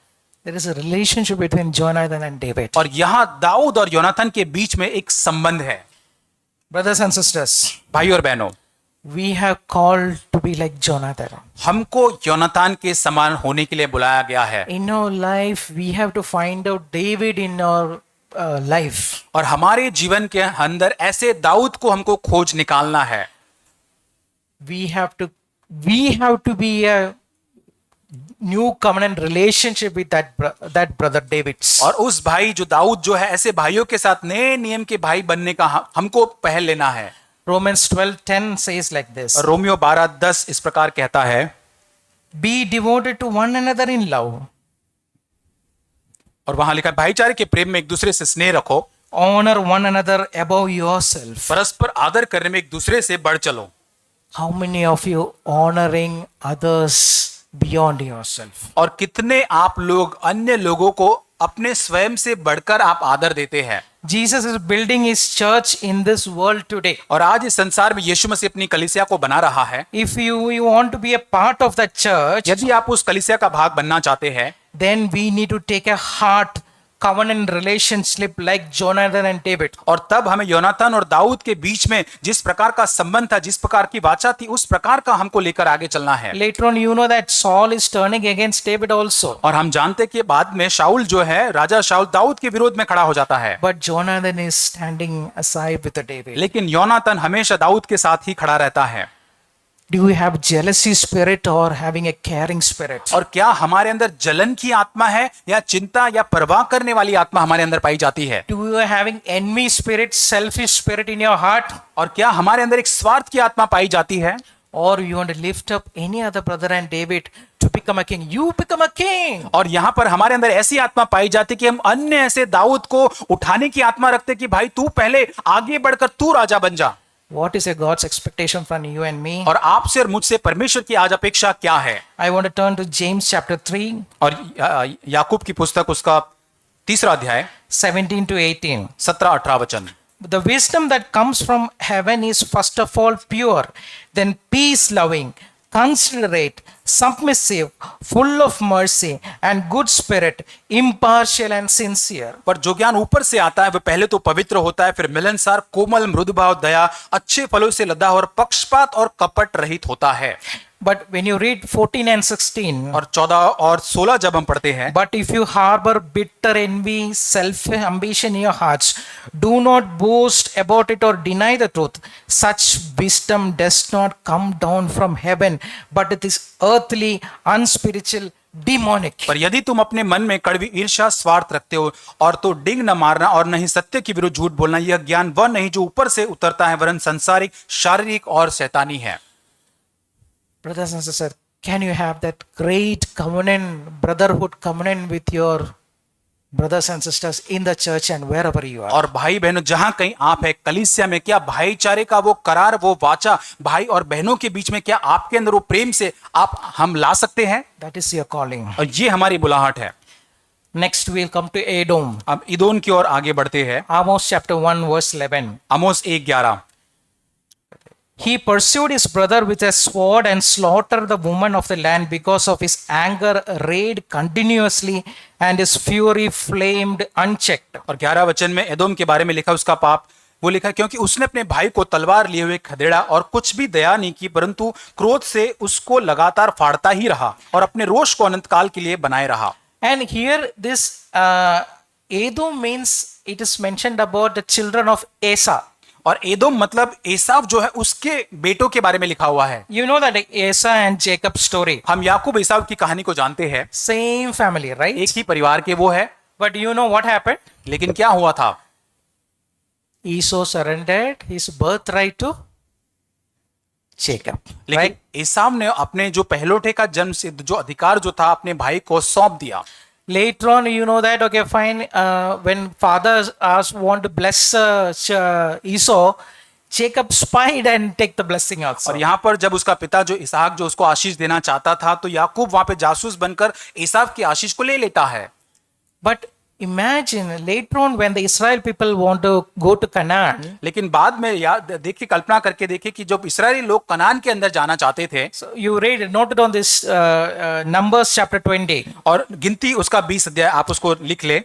There is a relationship between Jonathan and David. और यहां दाऊद और योनातन के बीच में एक संबंध है। Brothers and sisters, भाई और बहनों, we have called to be like Jonathan. हमको योनातान के समान होने के लिए बुलाया गया है। In our life, we have to find out David in our life. और हमारे जीवन के अंदर ऐसे दाऊद को हमको खोज निकालना है। We have to be a new covenant relationship with that brother David. और उस भाई जो दाऊद जो है, ऐसे भाइयों के साथ नए नियम के भाई बनने का हमको पहल लेना है। Romans 12:10 says like this. और रोमियो 12:10 इस प्रकार कहता है, Be devoted to one another in love. और वहां लिखा भाईचारे के प्रेम में एक दूसरे से स्नेह रखो, Honor one another above yourself. परस्पर आदर करने में एक दूसरे से बढ़ चलो। How many of you honoring others beyond yourself? और कितने आप लोग अन्य लोगों को अपने स्वयं से बढ़कर आप आदर देते हैं। Jesus is building his church in this world today. और आज इस संसार में यीशु मसीह अपनी कलीसिया को बना रहा है। If you want to be a part of that church, यदि आप उस कलीसिया का भाग बनना चाहते हैं, then we need to take a heart covenant relationship like Jonathan and David. और तब हमें योनातान और दाऊद के बीच में जिस प्रकार का संबंध था, जिस प्रकार की वाचा थी, उस प्रकार का हमको लेकर आगे चलना है। Later on, you know that Saul is turning against David also. और हम जानते कि बाद में शाऊल जो है, राजा शाऊल दाऊद के विरोध में खड़ा हो जाता है, But Jonathan is standing aside with David. लेकिन योनातान हमेशा दाऊद के साथ ही खड़ा रहता है। Do you have jealousy spirit or having a caring spirit? और क्या हमारे अंदर जलन की आत्मा है या चिंता या परवाह करने वाली आत्मा हमारे अंदर पाई जाती है? Do you are having envy spirit, selfish spirit in your heart? और क्या हमारे अंदर एक स्वार्थ की आत्मा पाई जाती है? Or you want to lift up any other brother and David to become a king? You become a king. और यहाँ पर हमारे अंदर ऐसी आत्मा पाई जाती कि हम अन्य ऐसे दाऊद को उठाने की आत्मा रखते कि भाई तू पहले आगे बढ़कर तू राजा बन जा। What is a God's expectation from you and me? और आपसे और मुझसे परमेश्वर की आज अपेक्षा क्या है? I want to turn to James chapter 3, और याकूब की पुस्तक उसका 3रा अध्याय 17 to 18. 17-18 वचन। The wisdom that comes from heaven is first of all pure, then peace loving, considerate, submissive, full of mercy and good spirit, impartial and sincere. पर जो ज्ञान ऊपर से आता है वह पहले तो पवित्र होता है, फिर मिलनसार, कोमल, मृदु भाव, दया, अच्छे फलों से लदा और पक्षपात और कपट रहित होता है। But when you read 14 and 16, और 14 और 16 जब हम पढ़ते हैं, but if you harbor bitter envy, self ambition in your hearts, do not boast about it or deny the truth. Such wisdom does not come down from heaven, but it is earthly, unspiritual, demonic. पर यदि तुम अपने मन में कड़वी ईर्ष्या स्वार्थ रखते हो और तो डिंग न मारना और नहीं सत्य के विरुद्ध झूठ बोलना, यह ज्ञान वह नहीं जो ऊपर से उतरता है, वरन संसारिक, शारीरिक और शैतानी है। Brothers and sisters, can you have that great covenant, brotherhood covenant with your brothers and sisters in the church and wherever you are? और भाई बहनों, जहां कहीं आप है कलीसिया में, क्या भाईचारे का वो करार, वो वाचा भाई और बहनों के बीच में, क्या आपके अंदर वो प्रेम से हम ला सकते हैं? That is your calling. और ये हमारी बुलाहट है। Next we'll come to Edom. अब इदोन की ओर आगे बढ़ते हैं। Amos chapter 1 verse 11. Amos 1:11। He pursued his brother with a sword and slaughtered the woman of the land because of his anger raged continuously and his fury flamed unchecked. और 11 वचन में एदोम के बारे में लिखा, उसका पाप वो लिखा, क्योंकि उसने अपने भाई को तलवार लिए हुए खदेड़ा और कुछ भी दया नहीं की, परंतु क्रोध से उसको लगातार फाड़ता ही रहा और अपने रोष को अनंत काल के लिए बनाए रहा। And here this Edom means it is mentioned about the children of Asa. और एदोम मतलब एसाव जो है उसके बेटों के बारे में लिखा हुआ है। You know that Asa and Jacob story. हम याकूब एसाव की कहानी को जानते हैं, Same family, right? एक ही परिवार के वो है। But you know what happened? लेकिन क्या हुआ था? Esau surrendered his birthright to Jacob. लेकिन एसाव ने अपने जो पहलोठे का जन्म सिद्ध जो अधिकार जो था अपने भाई को सौंप दिया। Later on, you know that, okay, fine, when father want to bless Esau, Jacob spied and take the blessing also. और यहाँ पर जब उसका पिता जो इसहाक जो उसको आशीष देना चाहता था, तो याकूब वहां पे जासूस बनकर एसाव की आशीष को ले लेता है। But imagine later on when the Israel people want to go to Canaan. लेकिन बाद में देखिए, कल्पना करके देखिए कि जब इस्राएली लोग कनान के अंदर जाना चाहते थे, So you read, noted on this Numbers chapter 20. और गिनती उसका 20 अध्याय आप उसको लिख ले,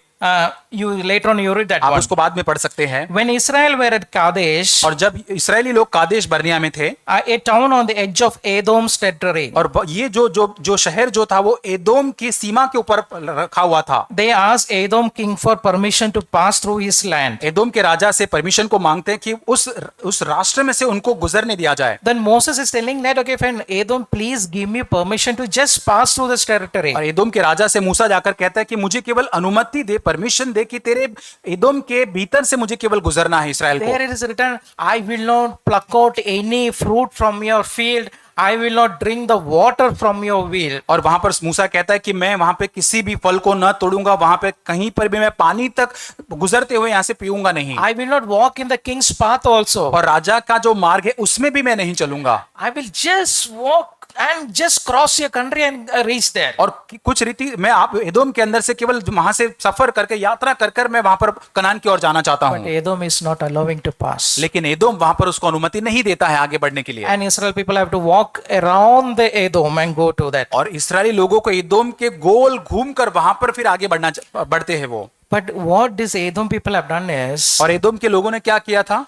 You later on you read that आप one. उसको बाद में पढ़ सकते हैं। When Israel were at Kadesh, और जब इस्राएली लोग कादेश बर्निया में थे, a town on the edge of Edom's territory, और ये जो शहर जो था वो एदोम की सीमा के ऊपर रखा हुआ था। they asked Edom king for permission to pass through his land. Edom के राजा से परमिशन को मांगते हैं कि उस राष्ट्र में से उनको गुजरने दिया जाए। Then Moses is telling that, okay, fine, Edom, please give me permission to just pass through this territory. और एदोम के राजा से मूसा जाकर कहता है कि मुझे केवल अनुमति दे, परमिशन दे कि तेरे एदोम के भीतर से मुझे केवल गुजरना है इस्राएल को। There it is written, I will not pluck out any fruit from your field. I will not drink the water from your well. और वहां पर मूसा कहता है कि मैं वहां पे किसी भी फल को न तोड़ूंगा, वहां पे कहीं पर भी मैं पानी तक गुजरते हुए यहां से पीऊंगा नहीं। I will not walk in the king's path also. और राजा का जो मार्ग है उसमें भी मैं नहीं चलूंगा। I will just walk and just cross your country and reach there. और कुछ रीति मैं आप एदोम के अंदर से केवल वहां से सफर करके यात्रा कर कर मैं वहां पर कनान की ओर जाना चाहता But हूं, Edom is not allowing to pass. लेकिन एदोम वहां पर उसको अनुमति नहीं देता है आगे बढ़ने के लिए। And Israel people have to walk around the Edom and go to that. और इस्राएली लोगों को एदोम के गोल घूमकर वहां पर फिर आगे बढ़ते हैं वो। But what this Edom people have done is और एदोम के लोगों ने क्या किया था,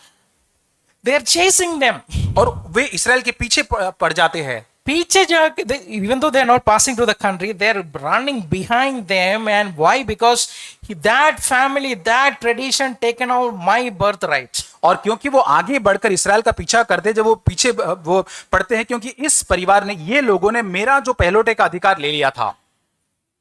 they are chasing them. और वे इस्राएल के पीछे पड़ जाते हैं। पीछे जाके even though they are not passing through the country, they are running behind them. And why? Because that family, that tradition taken out my birthright. और क्योंकि वो आगे बढ़कर इस्राएल का पीछा करते, जब वो पीछे वो पड़ते हैं, क्योंकि इस परिवार ने, ये लोगों ने मेरा जो पहलौठे का अधिकार ले लिया था।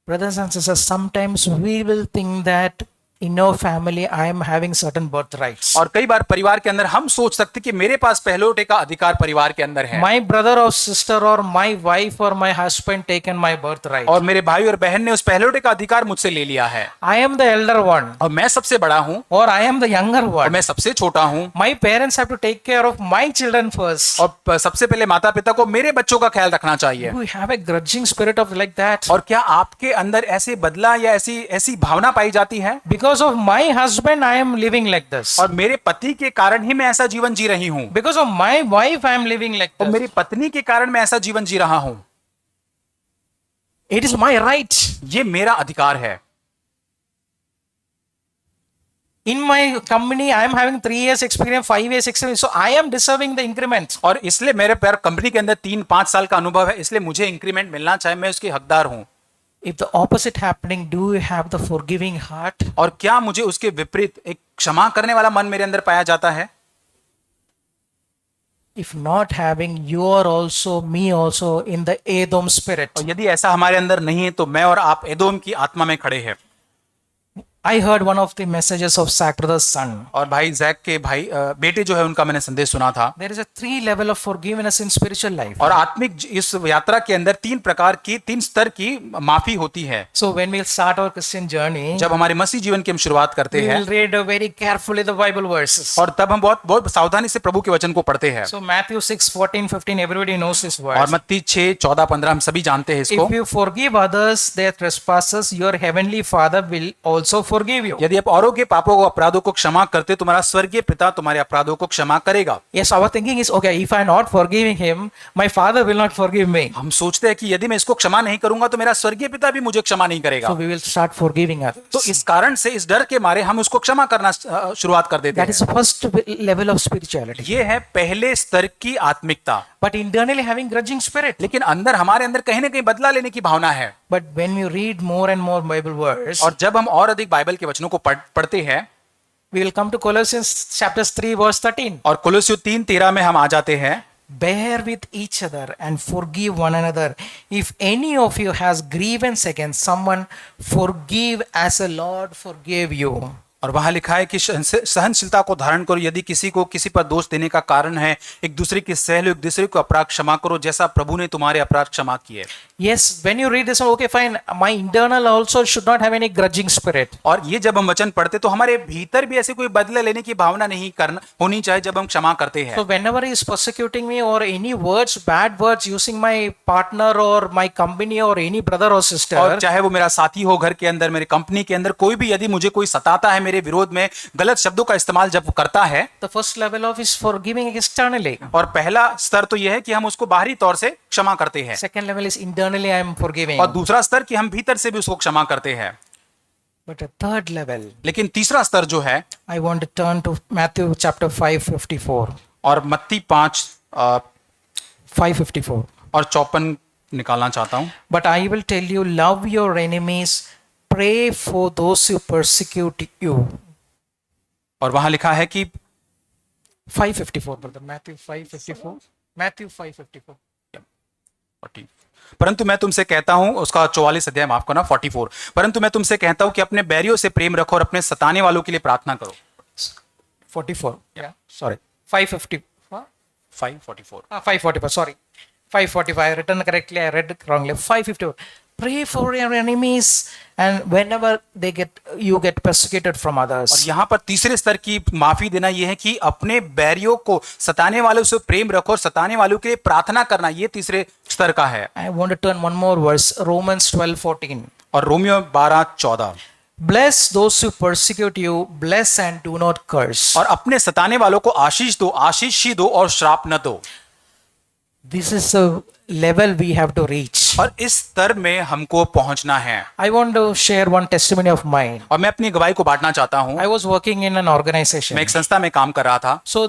Brothers and sisters, sometimes we will think that in our family I am having certain birthrights. और कई बार परिवार के अंदर हम सोच सकते कि मेरे पास पहलौठे का अधिकार परिवार के अंदर है, My brother or sister or my wife or my husband taken my birthright. और मेरे भाई और बहन ने उस पहलौठे का अधिकार मुझसे ले लिया है, I am the elder one और मैं सबसे बड़ा हूं or I am the younger और one. मैं सबसे छोटा हूं, My parents have to take care of my children first. और सबसे पहले माता पिता को मेरे बच्चों का ख्याल रखना चाहिए। Do you have a grudging spirit of like that? और क्या आपके अंदर ऐसे बदला या ऐसी भावना पाई जाती है, Because of my husband I am living like this. और मेरे पति के कारण ही मैं ऐसा जीवन जी रही हूं, Because of my wife I am living like और this. मेरी पत्नी के कारण मैं ऐसा जीवन जी रहा हूं। It is my right. ये मेरा अधिकार है। In my company I am having 3 years experience, 5 years experience, so I am deserving the increment. और इसलिए मेरे पैर कंपनी के अंदर 3-5 साल का अनुभव है, इसलिए मुझे इंक्रीमेंट मिलना चाहिए, मैं उसकी हकदार हूं। If the opposite happening, do you have the forgiving heart? और क्या मुझे उसके विपरीत एक क्षमा करने वाला मन मेरे अंदर पाया जाता है? If not having, you are also, me also in the Edom spirit. और यदि ऐसा हमारे अंदर नहीं है तो मैं और आप एदोम की आत्मा में खड़े हैं। I heard one of the messages of Zach brother's son. और भाई जैक के बेटे जो है उनका मैंने संदेश सुना था। There is a 3 level of forgiveness in spiritual life. और आत्मिक इस यात्रा के अंदर 3 स्तर की माफी होती है। So when we start our Christian journey, जब हमारे मसीह जीवन की हम शुरुआत करते we हैं, will read very carefully the Bible verses. और तब हम बहुत सावधानी से प्रभु के वचन को पढ़ते हैं। So Matthew 6:14-15, everybody knows this और verse. मत्ती 6:14-15 हम सभी जानते हैं इसको। If you forgive others their trespasses, your heavenly Father will also forgive you. यदि आप औरों के पापों को, अपराधों को क्षमा करते, तुम्हारा स्वर्गीय पिता तुम्हारे अपराधों को क्षमा करेगा। Yes, our thinking is, okay, if I am not forgiving him, my Father will not forgive me. हम सोचते हैं कि यदि मैं इसको क्षमा नहीं करूंगा तो मेरा स्वर्गीय पिता भी मुझे क्षमा नहीं करेगा। So we will start forgiving others. तो इस कारण से, इस डर के मारे हम उसको क्षमा करना शुरुआत कर देते That हैं। is the first level of spirituality. ये है पहले स्तर की आत्मिकता। But internally having grudging spirit. लेकिन अंदर, हमारे अंदर कहीं ना कहीं बदला लेने की भावना है। But when we read more and more Bible verse, और जब हम और अधिक बाइबल के वचनों को पढ़ते हैं, we will come to Colossians chapters 3 verse 13. और कोलोसियों 3:13 में हम आ जाते हैं। Bear with each other and forgive one another. If any of you has grievance against someone, forgive as the Lord forgave you. और वहां लिखा है कि सहनशीलता को धारण करो, यदि किसी को किसी पर दोष देने का कारण है, एक दूसरे की सह लो, एक दूसरे को अपराध क्षमा करो, जैसा प्रभु ने तुम्हारे अपराध क्षमा किए। Yes, when you read this, okay, fine. My internal also should not have any grudging spirit. और ये जब हम वचन पढ़ते तो हमारे भीतर भी ऐसे कोई बदले लेने की भावना नहीं होनी चाहिए जब हम क्षमा करते हैं। So whenever he is persecuting me or any words, bad words using my partner or my company or any brother or sister, और चाहे वो मेरा साथी हो घर के अंदर, मेरे कंपनी के अंदर, कोई भी यदि मुझे कोई सताता है, मेरे विरोध में गलत शब्दों का इस्तेमाल जब करता है, the first level of is forgiving externally. और पहला स्तर तो यह है कि हम उसको बाहरी तौर से क्षमा करते हैं, Second level is internally I am forgiving. और दूसरा स्तर कि हम भीतर से भी उसको क्षमा करते हैं। But a third level, लेकिन तीसरा स्तर जो है, I want to turn to Matthew chapter 5:54. और मत्ती 5:54. और 54 निकालना चाहता हूं। But I will tell you, love your enemies, pray for those who persecute you. और वहां लिखा है कि 5:54, brother. Matthew 5:54. Matthew 5:54. परंतु मैं तुमसे कहता हूं, उसका 44 अध्याय माफ करना, 44, परंतु मैं तुमसे कहता हूं कि अपने बैरियों से प्रेम रखो और अपने सताने वालों के लिए प्रार्थना करो। 44. Yeah. Sorry. 5:50. 5:44। 5:44. Sorry. 5:45. I written correctly. I read wrongly. 5:54. pray for your enemies, and whenever you get persecuted from और others. यहाँ पर तीसरे स्तर की माफी देना यह है कि अपने बैरियों को, सताने वालों से प्रेम रखो और सताने वालों के लिए प्रार्थना करना, ये तीसरे स्तर का है। I want to turn one more verse, Romans 12:14. और Romeo 12:14, Bless those who persecute you, bless and do not curse. और अपने सताने वालों को आशीष दो, आशीष ही दो और श्राप न दो। This is the level we have to reach. और इस स्तर में हमको पहुंचना है। I want to share one testimony of mine. और मैं अपनी गवाही को बांटना चाहता हूं। I was working in an organization. मैं एक संस्था में काम कर रहा था So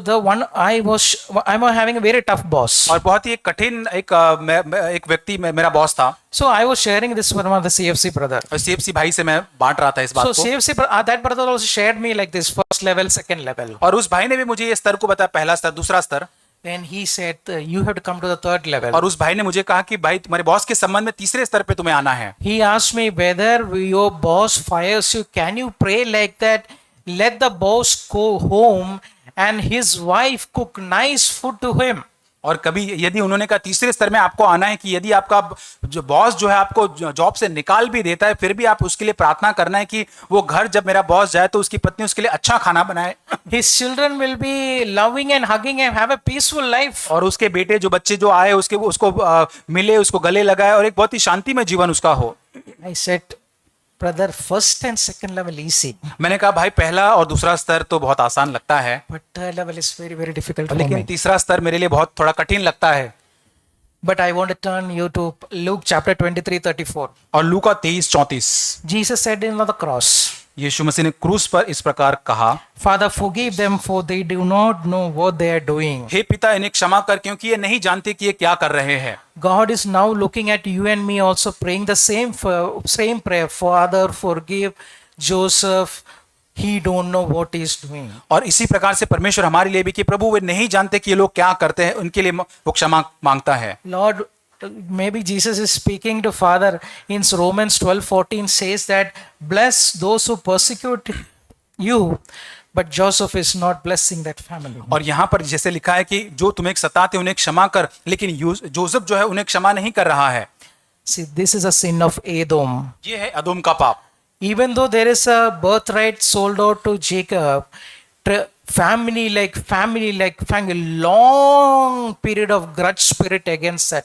I'm having a very tough boss. और बहुत ही एक कठिन एक व्यक्ति मेरा बॉस था। So I was sharing this with one of the CFC brother. और CFC भाई से मैं बांट रहा था इस बात So को। CFC that brother also shared me like this, first level, second level. और उस भाई ने भी मुझे ये स्तर को बताया, पहला स्तर, दूसरा स्तर। Then he said, you have to come to the third level. और उस भाई ने मुझे कहा कि भाई तुम्हारे बॉस के संबंध में तीसरे स्तर पे तुम्हें आना है। He asked me whether your boss fires you, can you pray like that? Let the boss go home and his wife cook nice food to him. और कभी यदि उन्होंने कहा तीसरे स्तर में आपको आना है कि यदि आपका जो बॉस जो है आपको जॉब से निकाल भी देता है, फिर भी आप उसके लिए प्रार्थना करना है कि वो घर जब मेरा बॉस जाए तो उसकी पत्नी उसके लिए अच्छा खाना बनाए। His children will be loving and hugging and have a peaceful life. और उसके बेटे जो बच्चे जो आए उसको मिले, उसको गले लगाए और एक बहुत ही शांतिमय जीवन उसका हो। I said, brother, first and second level easy, मैंने कहा भाई पहला और दूसरा स्तर तो बहुत आसान लगता है, but third level is very, very difficult for लेकिन me. तीसरा स्तर मेरे लिए बहुत थोड़ा कठिन लगता है। But I want to turn you to Luke chapter 23:34. और लूका 23:34, Jesus said in the cross, यीशु मसीह ने क्रूस पर इस प्रकार कहा, Father, forgive them, for they do not know what they are doing. हे पिता इन्हें क्षमा कर, क्योंकि ये नहीं जानते कि ये क्या कर रहे हैं। God is now looking at you and me also praying the same prayer. Father, forgive Joseph. He don't know what he is doing. और इसी प्रकार से परमेश्वर हमारे लिए भी कि प्रभु वे नहीं जानते कि ये लोग क्या करते हैं, उनके लिए वो क्षमा मांगता है। Lord, maybe Jesus is speaking to Father in Romans 12:14 says that bless those who persecute you, but Joseph is not blessing that family. और यहाँ पर जैसे लिखा है कि जो तुम्हें सताते उन्हें क्षमा कर, लेकिन जोसेफ जो है उन्हें क्षमा नहीं कर रहा है। See, this is a sin of Edom. ये है अदोम का पाप। Even though there is a birthright sold out to Jacob, family, long period of grudge spirit against that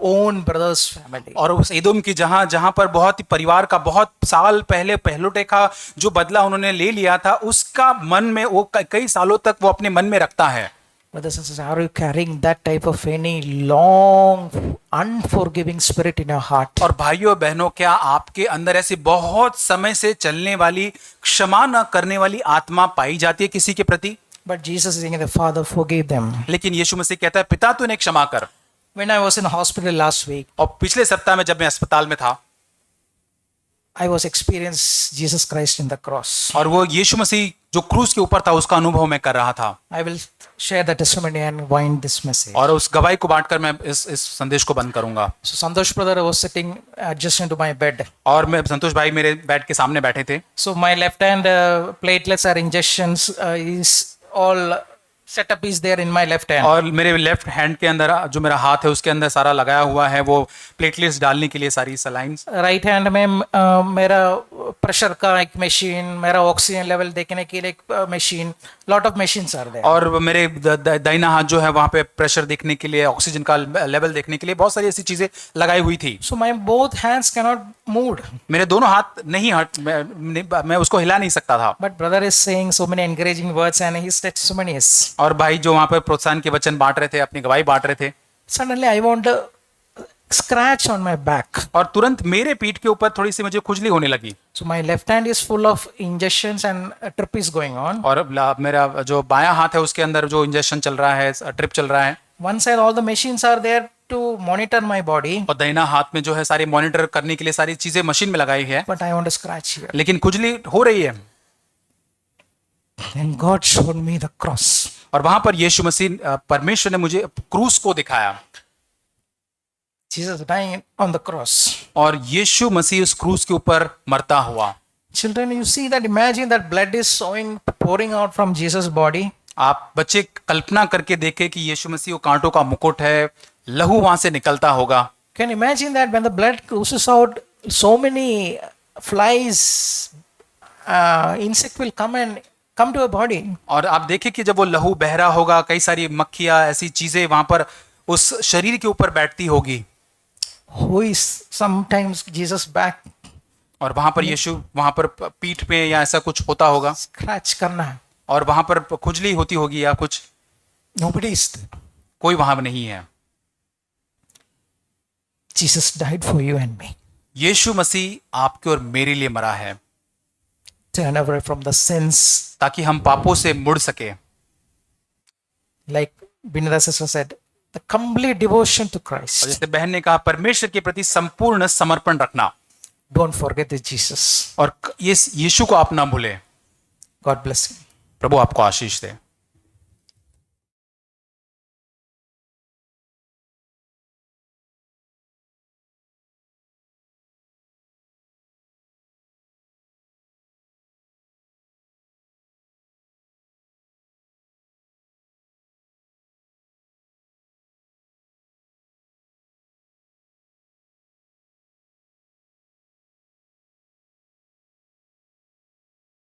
own brother's family. और उस एदोम की जहां पर बहुत ही परिवार का बहुत साल पहले पहलुटे का जो बदला उन्होंने ले लिया था, उसका मन में वो कई सालों तक वो अपने मन में रखता है। Brothers and sisters, are you carrying that type of any long unforgiving spirit in your heart? और भाइयों बहनों, क्या आपके अंदर ऐसी बहुत समय से चलने वाली क्षमा न करने वाली आत्मा पाई जाती है किसी के प्रति? But Jesus is saying, the Father, forgive them. लेकिन यीशु मसीह कहता है पिता तू इन्हें क्षमा कर। When I was in hospital last week, और पिछले सप्ताह में जब मैं अस्पताल में था, I was experiencing Jesus Christ in the cross. और वो यीशु मसीह जो क्रूस के ऊपर था उसका अनुभव मैं कर रहा था। I will share the testimony and wind this message. और उस गवाही को बांटकर मैं इस संदेश को बंद करूंगा। So Santosh brother was sitting adjacent to my bed. और मैं संतोष भाई मेरे बेड के सामने बैठे थे। So my left hand platelets or injections is all setup is there in my left hand. और मेरे लेफ्ट हैंड के अंदर जो मेरा हाथ है उसके अंदर सारा लगाया हुआ है वो प्लेटलेट्स डालने के लिए सारी सलाइंस। राइट हैंड में मेरा प्रेशर का एक मशीन, मेरा ऑक्सीजन लेवल देखने के लिए एक machine, lot of machines are there. और मेरे दाहिना हाथ जो है वहाँ पे प्रेशर देखने के लिए, ऑक्सीजन का लेवल देखने के लिए बहुत सारी ऐसी चीजें लगाई हुई थी। So my both hands can not move. मेरे दोनों हाथ नहीं मैं उसको हिला नहीं सकता था। But brother is saying so many encouraging words and his testimonies. और भाई जो वहाँ पर प्रोत्साहन के वचन बांट रहे थे, अपनी गवाही बांट रहे थे। Suddenly I want scratch on my back. और तुरंत मेरे पीठ के ऊपर थोड़ी सी मुझे खुजली होने लगी। So my left hand is full of injections and a trip is going on. और मेरा जो बायां हाथ है उसके अंदर जो इंजेक्शन चल रहा है, ट्रिप चल रहा है। One side all the machines are there to monitor my body. और दाहिना हाथ में जो है सारी मॉनिटर करने के लिए सारी चीजें मशीन में लगाई है। But I want to scratch here. लेकिन खुजली हो रही है। Then God showed me the cross. और वहां पर यीशु मसीह परमेश्वर ने मुझे क्रूस को दिखाया। Jesus dying on the cross. और यीशु मसीह उस क्रूस के ऊपर मरता हुआ। Children, you see that, imagine that blood is pouring out from Jesus' body. आप बच्चे कल्पना करके देखें कि यीशु मसीह वो कांटों का मुकुट है, लहू वहां से निकलता होगा। Can you imagine that when the blood oozes out, so many flies, insect will come to a body. और आप देखें कि जब वो लहू बह रहा होगा, कई सारी मक्खियां, ऐसी चीजें वहां पर उस शरीर के ऊपर बैठती होगी, Who is sometimes Jesus back और वहां पर यीशु वहां पर पीठ पे या ऐसा कुछ होता होगा, scratch करना है. और वहां पर खुजली होती होगी या कुछ, Nobody is there. कोई वहां नहीं है. Jesus died for you and me. यीशु मसीह आपके और मेरे लिए मरा है Turn away from the sins. ताकि हम पापों से मुड़ सके. Like Binada sister said, the complete devotion to और Christ. जैसे बहन ने कहा, परमेश्वर के प्रति संपूर्ण समर्पण रखना, Don't forget this Jesus. और ये यीशु को आप ना भूलें. God bless you. प्रभु आपको आशीष दे.